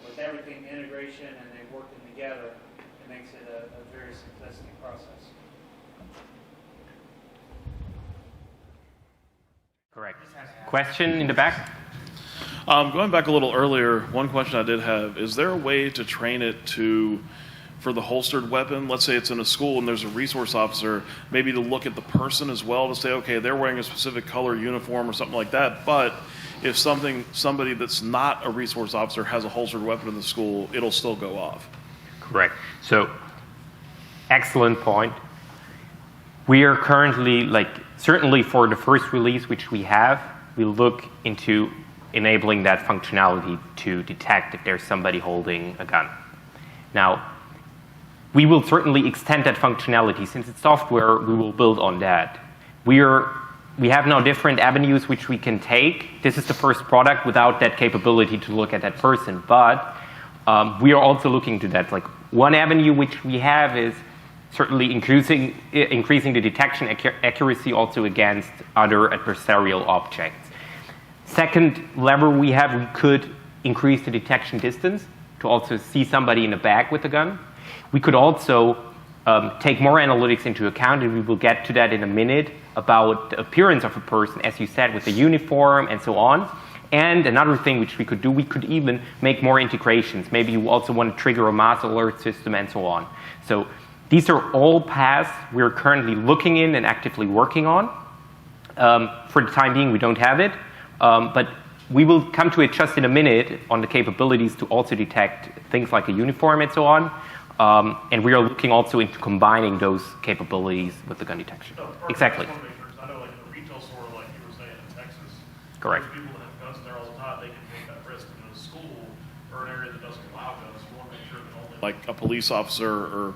[SPEAKER 2] With everything integration and they working together, it makes it a very simplistic process.
[SPEAKER 6] Correct. Question in the back?
[SPEAKER 9] Going back a little earlier, one question I did have, is there a way to train it for the holstered weapon? Let's say it's in a school and there's a resource officer, maybe to look at the person as well to say, okay, they're wearing a specific color uniform or something like that, but if somebody that's not a resource officer has a holstered weapon in the school, it'll still go off.
[SPEAKER 6] Correct. So, excellent point. We are currently, certainly for the first release which we have, we look into enabling that functionality to detect if there's somebody holding a gun. Now, we will certainly extend that functionality. Since it's software, we will build on that. We have now different avenues which we can take. This is the first product without that capability to look at that person, but we are also looking to that. Like, one avenue which we have is certainly increasing the detection accuracy also against other adversarial objects. Second lever we could increase the detection distance to also see somebody in a bag with a gun. We could also take more analytics into account, and we will get to that in a minute, about the appearance of a person, as you said, with the uniform and so on. And another thing which we could do, we could even make more integrations. Maybe you also want to trigger a mass alert system and so on. So these are all paths we're currently looking in and actively working on. For the time being, we don't have it, but we will come to it just in a minute on the capabilities to also detect things like a uniform and so on. And we are looking also into combining those capabilities with the gun detection. Exactly.
[SPEAKER 9] I know, like in a retail store, like you were saying in Texas,
[SPEAKER 6] Correct.
[SPEAKER 9] there's people that have guns there all the time. They can take that risk in a school or an area that doesn't allow guns. We want to make sure that only like a police officer or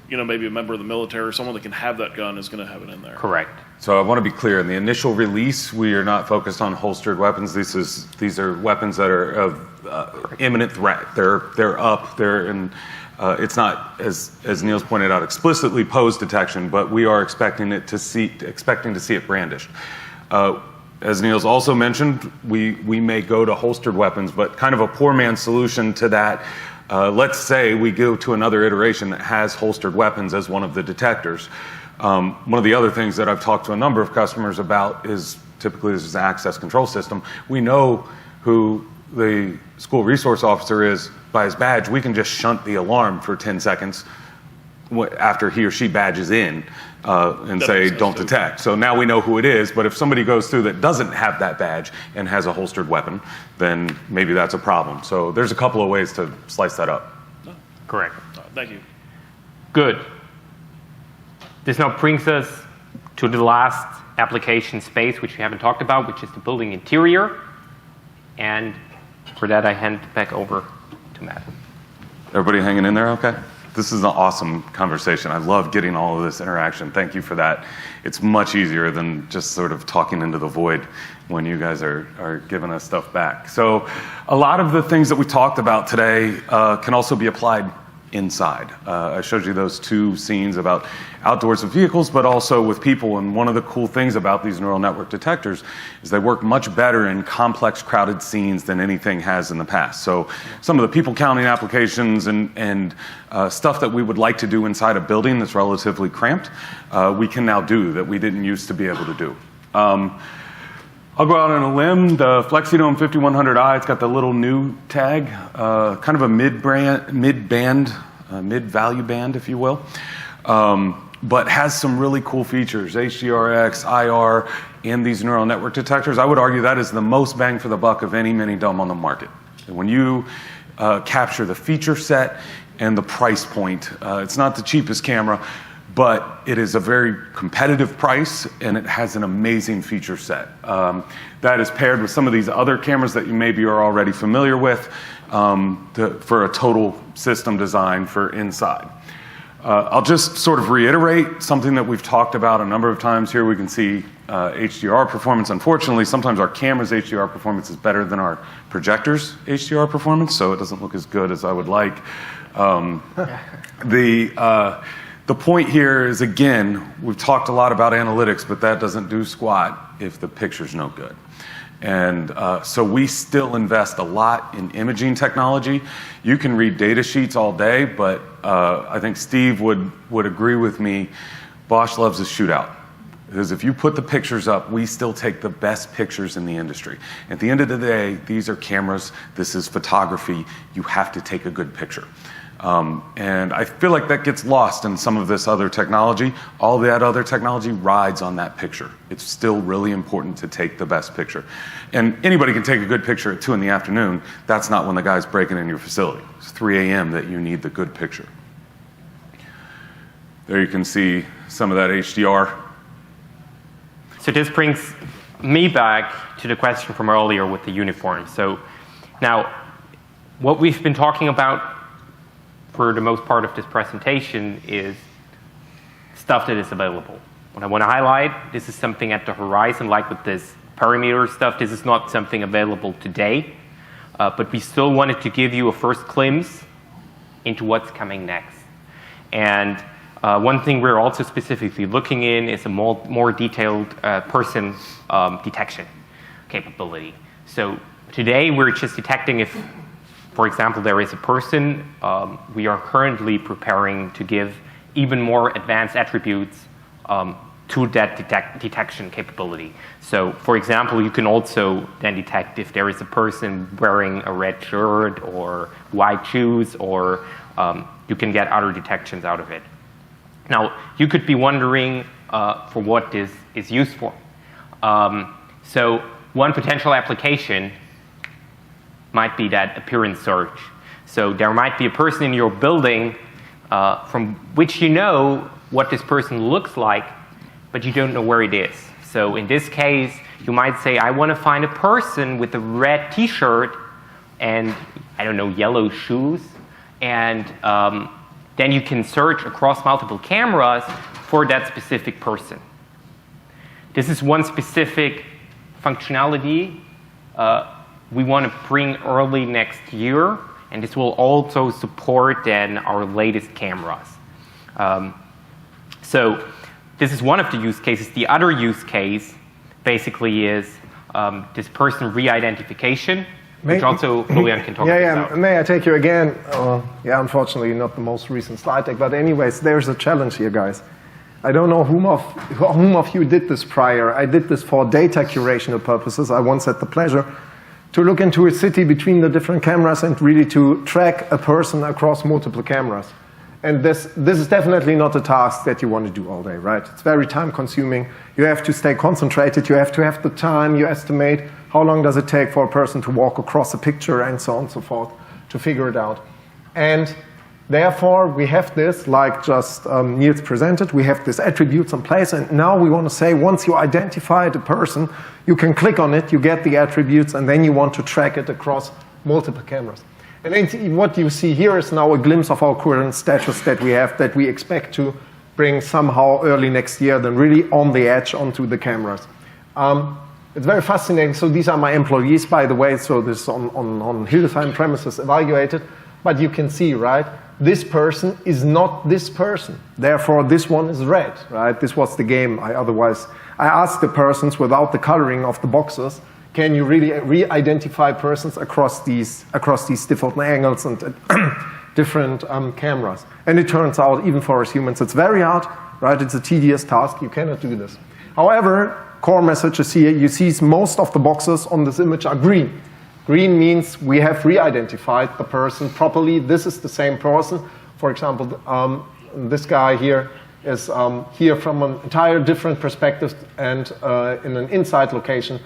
[SPEAKER 9] maybe a member of the military or someone that can have that gun is going to have it in there.
[SPEAKER 6] Correct.
[SPEAKER 1] So I want to be clear. In the initial release, we are not focused on holstered weapons. These are weapons that are of imminent threat. They're up. They're in. It's not, as Niels pointed out, explicitly pose detection, but we are expecting to see it brandished. As Niels also mentioned, we may go to holstered weapons, but kind of a poor man's solution to that. Let's say we go to another iteration that has holstered weapons as one of the detectors. One of the other things that I've talked to a number of customers about is typically this is an access control system. We know who the school resource officer is by his badge. We can just shunt the alarm for 10 seconds after he or she badges in and say, don't detect. So now we know who it is, but if somebody goes through that doesn't have that badge and has a holstered weapon, then maybe that's a problem. So there's a couple of ways to slice that up.
[SPEAKER 6] Correct.
[SPEAKER 9] Thank you.
[SPEAKER 6] Good. This now brings us to the last application space, which we haven't talked about, which is the building interior. And for that, I hand back over to Matt.
[SPEAKER 1] Everybody hanging in there okay? This is an awesome conversation. I love getting all of this interaction. Thank you for that. It's much easier than just sort of talking into the void when you guys are giving us stuff back. So a lot of the things that we talked about today can also be applied inside. I showed you those two scenes about outdoors with vehicles, but also with people. And one of the cool things about these neural network detectors is they work much better in complex, crowded scenes than anything has in the past. So some of the people counting applications and stuff that we would like to do inside a building that's relatively cramped, we can now do that we didn't used to be able to do. I'll go out on a limb. The Flexidome 5100i, it's got the little new tag, kind of a mid-value band, if you will, but has some really cool features, HDRX, IR, and these neural network detectors. I would argue that is the most bang for the buck of any mini-dome on the market. And when you capture the feature set and the price point, it's not the cheapest camera, but it is a very competitive price, and it has an amazing feature set. That is paired with some of these other cameras that you maybe are already familiar with for a total system design for inside. I'll just sort of reiterate something that we've talked about a number of times here. We can see HDR performance. Unfortunately, sometimes our camera's HDR performance is better than our projector's HDR performance, so it doesn't look as good as I would like. The point here is, again, we've talked a lot about analytics, but that doesn't do squat if the picture's no good. And so we still invest a lot in imaging technology. You can read data sheets all day, but I think Steve would agree with me. Bosch loves a shootout. Because if you put the pictures up, we still take the best pictures in the industry. At the end of the day, these are cameras. This is photography. You have to take a good picture. And I feel like that gets lost in some of this other technology. All that other technology rides on that picture. It's still really important to take the best picture. And anybody can take a good picture at 2 in the afternoon. That's not when the guy's breaking in your facility. It's 3 a.m. that you need the good picture. There you can see some of that HDR.
[SPEAKER 6] So this brings me back to the question from earlier with the uniform. So now, what we've been talking about for the most part of this presentation is stuff that is available. What I want to highlight, this is something at the horizon, like with this perimeter stuff. This is not something available today, but we still wanted to give you a first glimpse into what's coming next. And one thing we're also specifically looking in is a more detailed person detection capability. So today we're just detecting if, for example, there is a person. We are currently preparing to give even more advanced attributes to that detection capability. So, for example, you can also then detect if there is a person wearing a red shirt or white shoes, or you can get other detections out of it. Now, you could be wondering for what this is used for. So one potential application might be that appearance search. So there might be a person in your building from which you know what this person looks like, but you don't know where it is. So in this case, you might say, I want to find a person with a red t-shirt and, I don't know, yellow shoes. And then you can search across multiple cameras for that specific person. This is one specific functionality we want to bring early next year, and this will also support then our latest cameras. So this is one of the use cases. The other use case basically is this person re-identification, which also Julian can talk about.
[SPEAKER 4] May I take you again? Unfortunately not the most recent slide deck, but anyways, there's a challenge here, guys. I don't know whom of you did this prior. I did this for data curation purposes. I once had the pleasure to look into a city between the different cameras and really to track a person across multiple cameras. And this is definitely not a task that you want to do all day, right? It's very time consuming. You have to stay concentrated. You have to have the time. You estimate how long does it take for a person to walk across a picture and so on and so forth to figure it out. And therefore, we have this, like just Niels presented, we have these attributes in place. And now we want to say, once you identify the person, you can click on it, you get the attributes, and then you want to track it across multiple cameras. And what you see here is now a glimpse of our current status that we have, that we expect to bring somehow early next year, then really on the edge onto the cameras. It's very fascinating. So these are my employees, by the way. So this is on Hildesheim premises evaluated. But you can see, right, this person is not this person. Therefore, this one is red, right? This was the game. I asked the persons without the coloring of the boxes, can you really re-identify persons across these different angles and different cameras? And it turns out, even for us humans, it's very hard, right? It's a tedious task. You cannot do this. However, core message is here. You see most of the boxes on this image are green. Green means we have re-identified the person properly. This is the same person. For example, this guy here is here from an entire different perspective and in an inside location,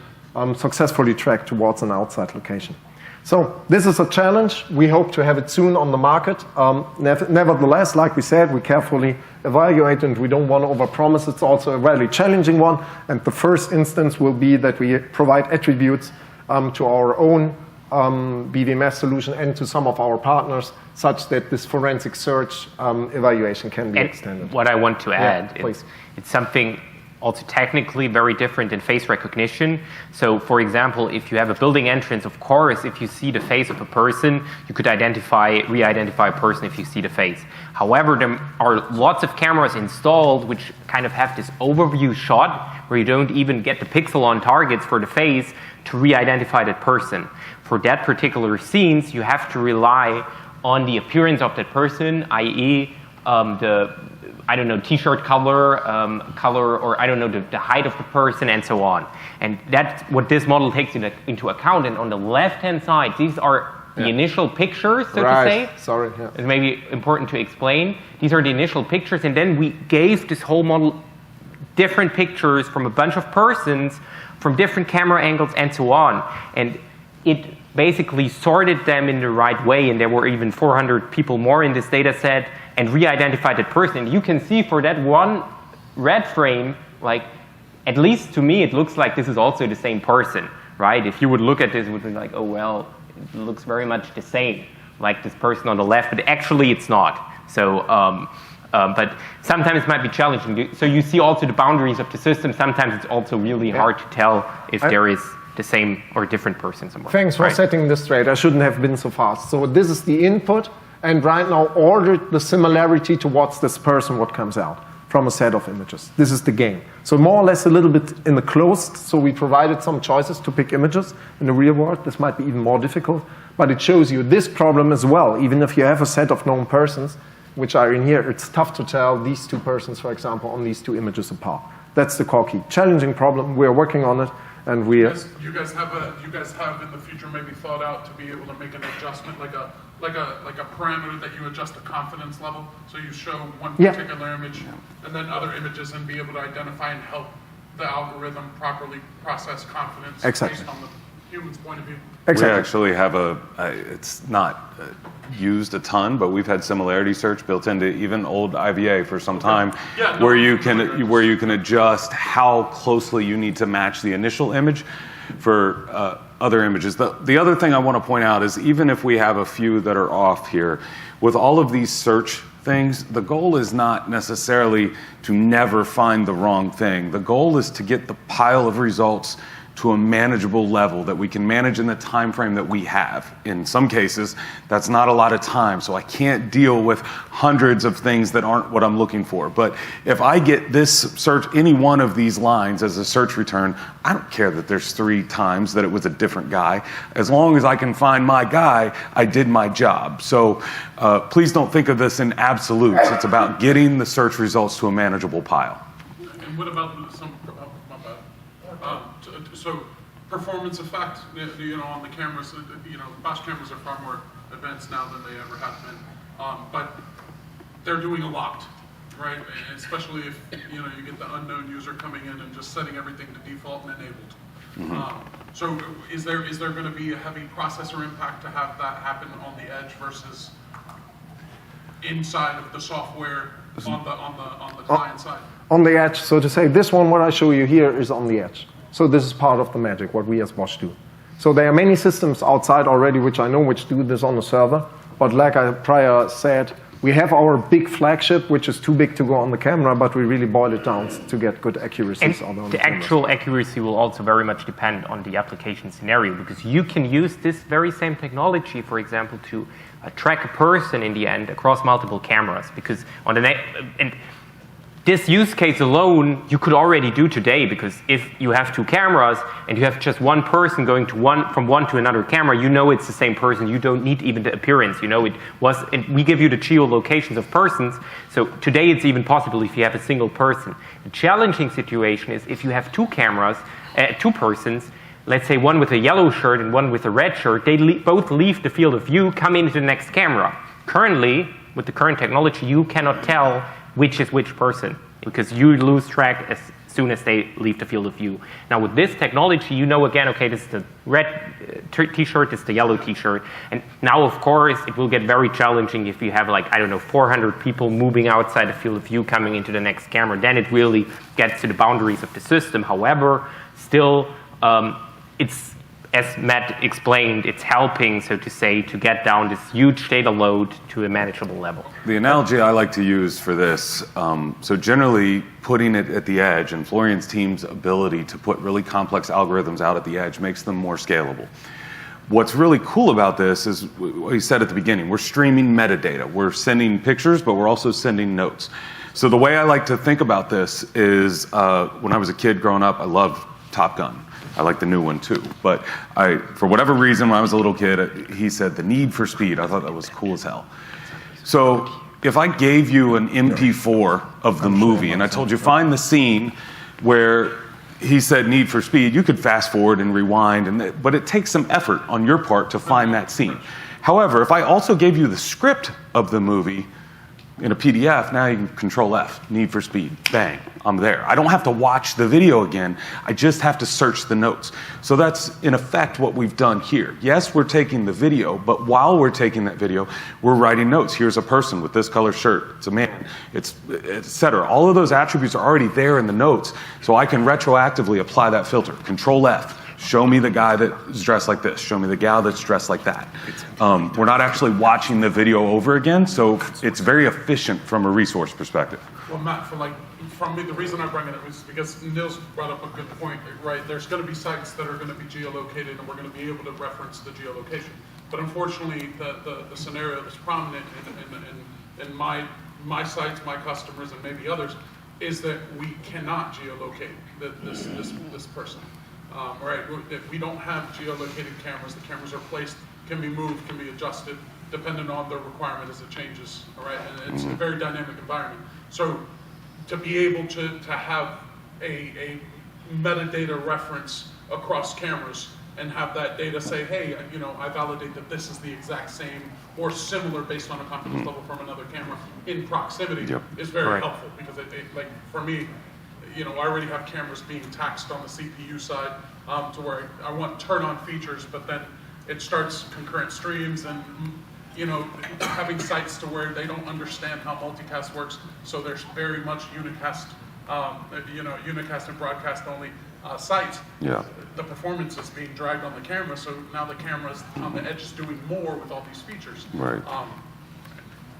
[SPEAKER 4] successfully tracked towards an outside location. So this is a challenge. We hope to have it soon on the market. Nevertheless, like we said, we carefully evaluate and we don't want to overpromise. It's also a very challenging one. And the first instance will be that we provide attributes to our own BVMS solution and to some of our partners, such that this forensic search evaluation can be extended.
[SPEAKER 6] What I want to add
[SPEAKER 4] is
[SPEAKER 6] it's something also technically very different in face recognition. So, for example, if you have a building entrance, of course, if you see the face of a person, you could re-identify a person if you see the face. However, there are lots of cameras installed which kind of have this overview shot where you don't even get the pixel on targets for the face to re-identify that person. For that particular scenes, you have to rely on the appearance of that person, i.e. T-shirt color, or the height of the person, and so on. And that's what this model takes into account. And on the left-hand side, these are the initial pictures, so to say.
[SPEAKER 4] Sorry. Yeah.
[SPEAKER 6] It may be important to explain. These are the initial pictures, and then we gave this whole model different pictures from a bunch of persons, from different camera angles, and so on. And it basically sorted them in the right way, and there were even 400 people more in this data set, and re-identified that person. And you can see for that one red frame, like, at least to me, it looks like this is also the same person, right? If you would look at this, it would be like, oh, well, it looks very much the same, like this person on the left, but actually it's not. So, but sometimes it might be challenging. So you see also the boundaries of the system. Sometimes it's also really hard to tell if there is the same or different person somewhere.
[SPEAKER 4] Thanks for setting this straight. I shouldn't have been so fast. So this is the input, and right now order the similarity towards this person, what comes out from a set of images. This is the game. So more or less a little bit in the closed, so we provided some choices to pick images. In the real world, this might be even more difficult, but it shows you this problem as well. Even if you have a set of known persons, which are in here, it's tough to tell these two persons, for example, on these two images apart. That's the core key. Challenging problem. We're working on it. And we
[SPEAKER 5] you guys have in the future maybe thought out to be able to make an adjustment, like a parameter that you adjust the confidence level, so you show one particular image and then other images, and be able to identify and help the algorithm properly process confidence based on the human's point of view.
[SPEAKER 1] We actually have it's not used a ton, but we've had similarity search built into even old IVA for some time, where you can adjust how closely you need to match the initial image for other images. The other thing I want to point out is, even if we have a few that are off here, with all of these search things, the goal is not necessarily to never find the wrong thing. The goal is to get the pile of results to a manageable level that we can manage in the time frame that we have. In some cases, that's not a lot of time, so I can't deal with hundreds of things that aren't what I'm looking for. But if I get this search, any one of these lines as a search return, I don't care that there's 3 times that it was a different guy. As long as I can find my guy, I did my job. So please don't think of this in absolutes. It's about getting the search results to a manageable pile.
[SPEAKER 5] And what about some, so performance effect, on the cameras, Bosch cameras are far more advanced now than they ever have been. But they're doing a lot, right? And especially if, you get the unknown user coming in and just setting everything to default and enabled. So is there going to be a heavy processor impact to have that happen on the edge versus inside of the software on the client side?
[SPEAKER 4] On the edge, so to say, this one, what I show you here is on the edge. So this is part of the magic, what we as Bosch do. So there are many systems outside already, which I know, which do this on the server. But like I prior said, we have our big flagship, which is too big to go on the camera, but we really boil it down to get good accuracies on
[SPEAKER 6] the actual accuracy will also very much depend on the application scenario, because you can use this very same technology, for example, to track a person in the end across multiple cameras. Because on the and this use case alone, you could already do today, because if you have 2 cameras and you have just one person going to from one to another camera, you know it's the same person. You don't need even the appearance. We give you the geolocations of persons. So today it's even possible if you have a single person. The challenging situation is if you have 2 cameras, 2 persons, let's say one with a yellow shirt and one with a red shirt, they both leave the field of view, come into the next camera. Currently, with the current technology, you cannot tell which is which person, because you lose track as soon as they leave the field of view. Now with this technology, again, okay, this is the red t-shirt, this is the yellow t-shirt, and now of course it will get very challenging if you have 400 people moving outside the field of view coming into the next camera. Then it really gets to the boundaries of the system. However, still, it's, as Matt explained, it's helping, so to say, to get down this huge data load to a manageable level.
[SPEAKER 1] The analogy I like to use for this, so generally putting it at the edge, and Florian's team's ability to put really complex algorithms out at the edge makes them more scalable. What's really cool about this is, what he said at the beginning, we're streaming metadata. We're sending pictures, but we're also sending notes. So the way I like to think about this is, when I was a kid growing up, I loved Top Gun. I like the new one too. But for whatever reason, when I was a little kid, he said the need for speed. I thought that was cool as hell. So if I gave you an MP4 of the movie and I told you find the scene where he said need for speed, you could fast forward and rewind, but it takes some effort on your part to find that scene. However, if I also gave you the script of the movie in a PDF, now you can Control F, need for speed, bang, I'm there. I don't have to watch the video again, I just have to search the notes. So that's in effect what we've done here. Yes, we're taking the video, but while we're taking that video, we're writing notes. Here's a person with this color shirt, it's a man, it's et cetera. All of those attributes are already there in the notes, so I can retroactively apply that filter. Control F. Show me the guy that's dressed like this. Show me the gal that's dressed like that. We're not actually watching the video over again, so it's very efficient from a resource perspective.
[SPEAKER 5] Well, Matt, from me, the reason I bring it up is because Nils brought up a good point, right? There's going to be sites that are going to be geolocated, and we're going to be able to reference the geolocation. But unfortunately, the scenario that's prominent in my sites, my customers, and maybe others, is that we cannot geolocate this person. Right, we don't have geolocated cameras. The cameras are placed, can be moved, can be adjusted, depending on the requirement as it changes. All right, and it's a very dynamic environment. So, to be able to have a metadata reference across cameras and have that data say, hey, I validate that this is the exact same or similar based on a confidence level from another camera in proximity is very helpful, because like for me, I already have cameras being taxed on the CPU side to where I want turn-on features, but then it starts concurrent streams and, having sites to where they don't understand how multicast works, so there's very much unicast, unicast and broadcast only sites. Yeah. The performance is being dragged on the camera, so now the camera's on the edge is doing more with all these features. Right.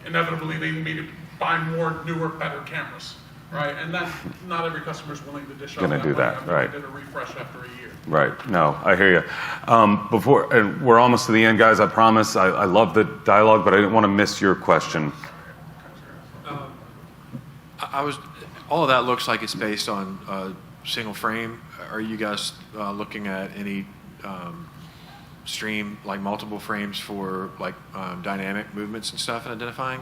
[SPEAKER 5] Inevitably, they need to buy more, newer, better cameras. Right, and then not every customer is willing to dish out
[SPEAKER 1] Gonna
[SPEAKER 5] that
[SPEAKER 1] do
[SPEAKER 5] money
[SPEAKER 1] that,
[SPEAKER 5] after
[SPEAKER 1] right.
[SPEAKER 5] they did a refresh after a year.
[SPEAKER 1] Right. No, I hear you. And we're almost to the end, guys. I promise. I love the dialogue, but I didn't want to miss your question.
[SPEAKER 7] All of that looks like it's based on single frame. Are you guys looking at any stream, like multiple frames for like dynamic movements and stuff and identifying?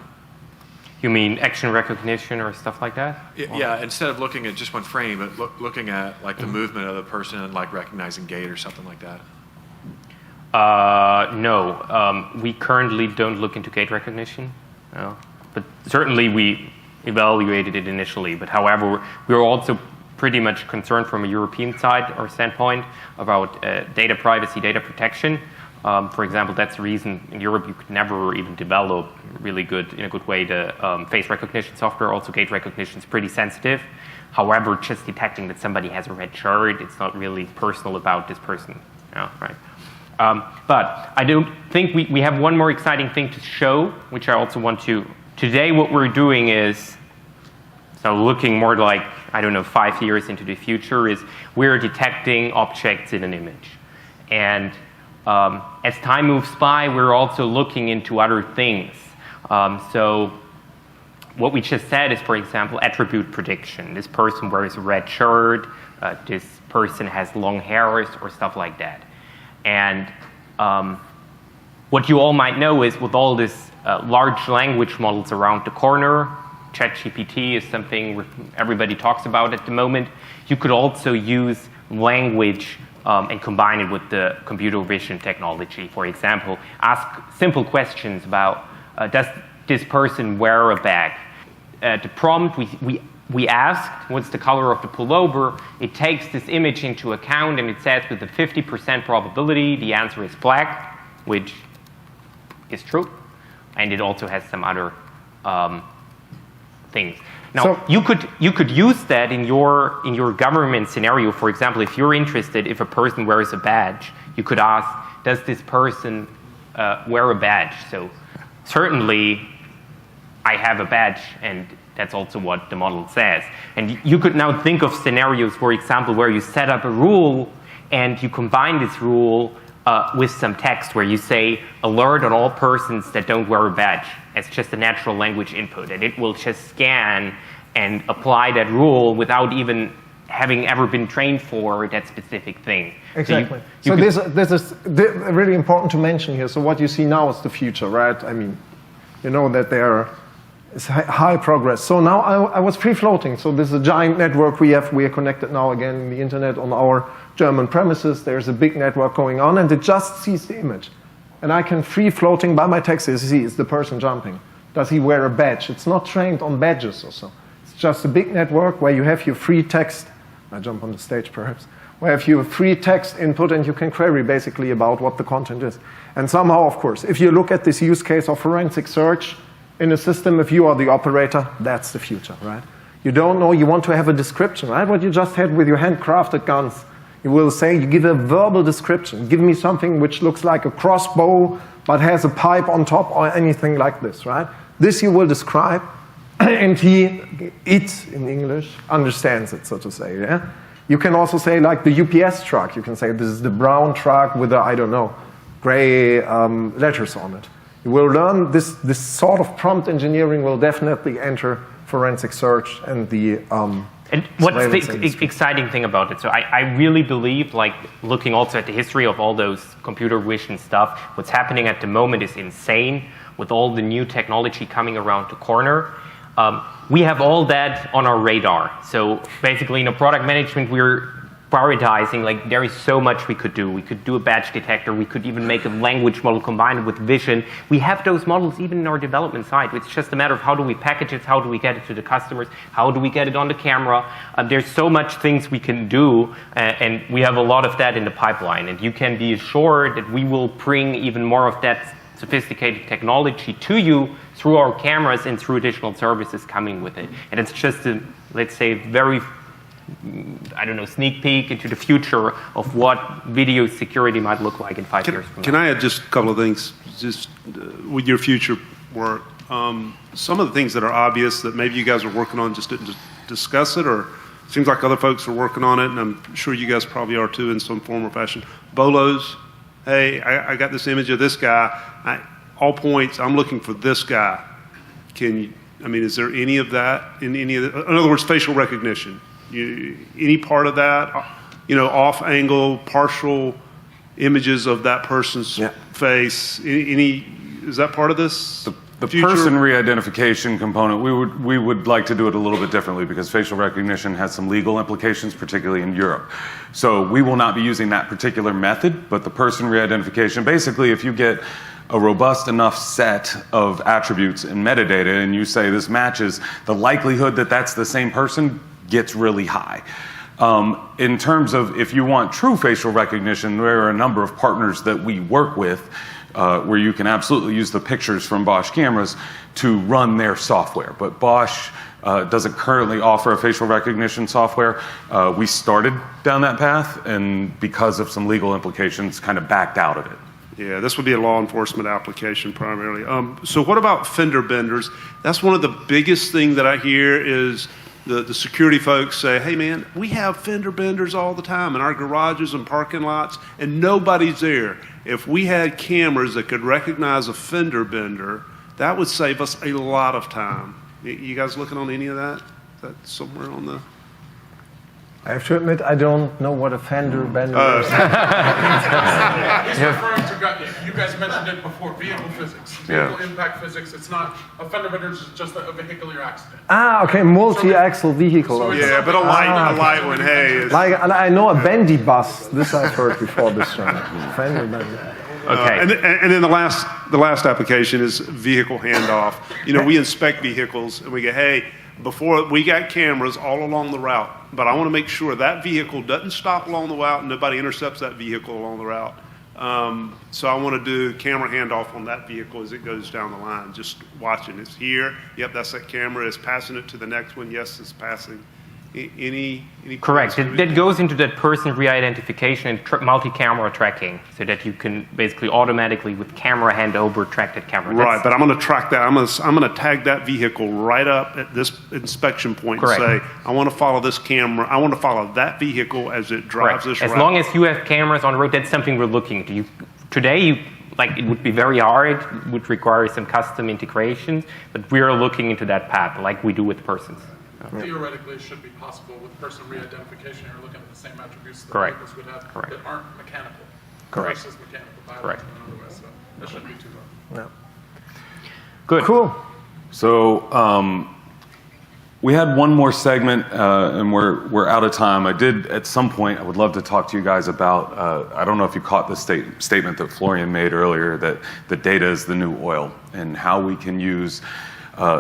[SPEAKER 6] You mean action recognition or stuff like that?
[SPEAKER 7] Yeah, instead of looking at just one frame, but looking at like the movement of the person and like recognizing gait or something like that.
[SPEAKER 6] No, we currently don't look into gait recognition, no. But certainly we evaluated it initially. But however, we are also pretty much concerned from a European side or standpoint about data privacy, data protection. For example, that's the reason in Europe you could never even develop really good, in a good way, the face recognition software. Also, gait recognition is pretty sensitive. However, just detecting that somebody has a red shirt, it's not really personal about this person. No, right? But I don't think we have one more exciting thing to show, which I also want to. Today, what we're doing is, so looking more like, I don't know, 5 years into the future, is we're detecting objects in an image. And as time moves by, we're also looking into other things. So what we just said is, for example, attribute prediction. This person wears a red shirt, this person has long hair, or stuff like that. And what you all might know is with all this large language models around the corner, ChatGPT is something everybody talks about at the moment. You could also use language and combine it with the computer vision technology. For example, ask simple questions about, does this person wear a bag? The prompt we asked, what's the color of the pullover? It takes this image into account and it says with a 50% probability the answer is black, which is true. And it also has some other things. Now,
[SPEAKER 4] So-
[SPEAKER 6] you could use that in your government scenario. For example, if you're interested, if a person wears a badge, you could ask, does this person wear a badge? So certainly, I have a badge, and that's also what the model says. And you could now think of scenarios, for example, where you set up a rule and you combine this rule with some text where you say, alert on all persons that don't wear a badge. It's just a natural language input, and it will just scan and apply that rule without even having ever been trained for that specific thing.
[SPEAKER 4] Exactly.
[SPEAKER 6] So,
[SPEAKER 4] this is really important to mention here. So what you see now is the future, right? I mean, you know that there is high progress. So now I was free-floating. So this is a giant network we have. We are connected now again in the internet on our German premises. There's a big network going on, and it just sees the image. And I can free-floating by my text, see, is the person jumping? Does he wear a badge? It's not trained on badges or so. It's just a big network where you have your free text. I jump on the stage, perhaps. Where if you have free text input and you can query basically about what the content is. And somehow, of course, if you look at this use case of forensic search in a system, if you are the operator, that's the future, right? You don't know, you want to have a description, right? What you just had with your handcrafted guns. You will say, you give a verbal description. Give me something which looks like a crossbow, but has a pipe on top or anything like this, right? This you will describe, and it, in English, understands it, so to say, yeah? You can also say, like the UPS truck. You can say, this is the brown truck with the, I don't know, gray letters on it. You will learn this sort of prompt engineering will definitely enter forensic search and the
[SPEAKER 6] and what's
[SPEAKER 4] surveillance
[SPEAKER 6] the
[SPEAKER 4] industry.
[SPEAKER 6] exciting thing about it? So I really believe, like looking also at the history of all those computer vision stuff, what's happening at the moment is insane with all the new technology coming around the corner. We have all that on our radar. So basically, in product management, we're prioritizing, like there is so much we could do. We could do a badge detector. We could even make a language model combined with vision. We have those models even in our development side. It's just a matter of how do we package it, how do we get it to the customers, how do we get it on the camera. There's so much things we can do, and we have a lot of that in the pipeline. And you can be assured that we will bring even more of that sophisticated technology to you through our cameras and through additional services coming with it. And it's just a, let's say, very, I don't know, sneak peek into the future of what video security might look like in 5 years from now.
[SPEAKER 8] Can I add just a couple of things, just with your future work? Some of the things that are obvious that maybe you guys are working on just didn't just discuss it, or it seems like other folks are working on it, and I'm sure you guys probably are too in some form or fashion. Bolos, hey, I got this image of this guy. All points, I'm looking for this guy. Is there any of that in any of the, in other words, facial recognition? Any part of that, off angle, partial images of that person's face? Is that part of this?
[SPEAKER 1] The person re-identification component, we would like to do it a little bit differently because facial recognition has some legal implications, particularly in Europe. So we will not be using that particular method, but the person re-identification, basically if you get a robust enough set of attributes and metadata and you say this matches, the likelihood that that's the same person gets really high. In terms of if you want true facial recognition, there are a number of partners that we work with where you can absolutely use the pictures from Bosch cameras to run their software. But Bosch doesn't currently offer a facial recognition software. We started down that path and because of some legal implications kind of backed out of it.
[SPEAKER 8] Yeah, this would be a law enforcement application primarily. So what about fender benders? That's one of the biggest things that I hear is the security folks say, hey man, we have fender benders all the time in our garages and parking lots and nobody's there. If we had cameras that could recognize a fender bender, that would save us a lot of time. You guys looking on any of that? Is that somewhere on the...
[SPEAKER 4] I have to admit, I don't know what a fender bender is.
[SPEAKER 5] He's referring to, you guys mentioned it before, vehicle physics, vehicle impact physics. It's not, a fender bender is just a vehicular accident.
[SPEAKER 4] Okay, multi-axle vehicle.
[SPEAKER 5] So
[SPEAKER 8] yeah, but a light one, hey.
[SPEAKER 4] Like, I know a bendy bus. This I've heard before this show. Fender bender.
[SPEAKER 6] Okay.
[SPEAKER 8] And then the last application is vehicle handoff. We inspect vehicles and we go, hey, before we got cameras all along the route, but I want to make sure that vehicle doesn't stop along the route and nobody intercepts that vehicle along the route. So I want to do camera handoff on that vehicle as it goes down the line, just watching. It's here. Yep, that's that camera. It's passing it to the next one. Yes, it's passing. Any
[SPEAKER 6] Correct. That goes into that person re-identification and multi-camera tracking, so that you can basically automatically with camera handover track that camera.
[SPEAKER 8] Right, but I'm going to track that. I'm going to tag that vehicle right up at this inspection point.
[SPEAKER 6] Correct.
[SPEAKER 8] And say, I want to follow this camera. I want to follow that vehicle as it drives this route.
[SPEAKER 6] As long as you have cameras on the road, that's something we're looking into. Today, it would be very hard. It would require some custom integration, but we are looking into that path, like we do with persons.
[SPEAKER 5] Theoretically, it should be possible with person re-identification. You're looking at the same attributes that
[SPEAKER 6] Correct.
[SPEAKER 5] vehicles would have
[SPEAKER 6] Correct.
[SPEAKER 5] that aren't mechanical.
[SPEAKER 6] Correct.
[SPEAKER 5] Versus mechanical biological
[SPEAKER 6] Correct.
[SPEAKER 5] and otherwise. So that shouldn't be too hard.
[SPEAKER 6] Good.
[SPEAKER 4] Cool.
[SPEAKER 1] So we had one more segment, and we're out of time. I did at some point. I would love to talk to you guys about. I don't know if you caught the statement that Florian made earlier that the data is the new oil, and how we can use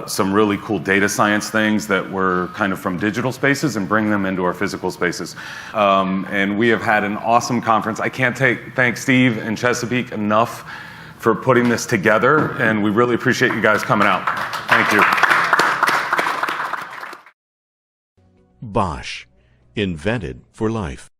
[SPEAKER 1] some really cool data science things that were kind of from digital spaces and bring them into our physical spaces. And we have had an awesome conference. I can't thank Steve and Chesapeake enough for putting this together, and we really appreciate you guys coming out. Thank you.
[SPEAKER 10] Bosch, invented for life.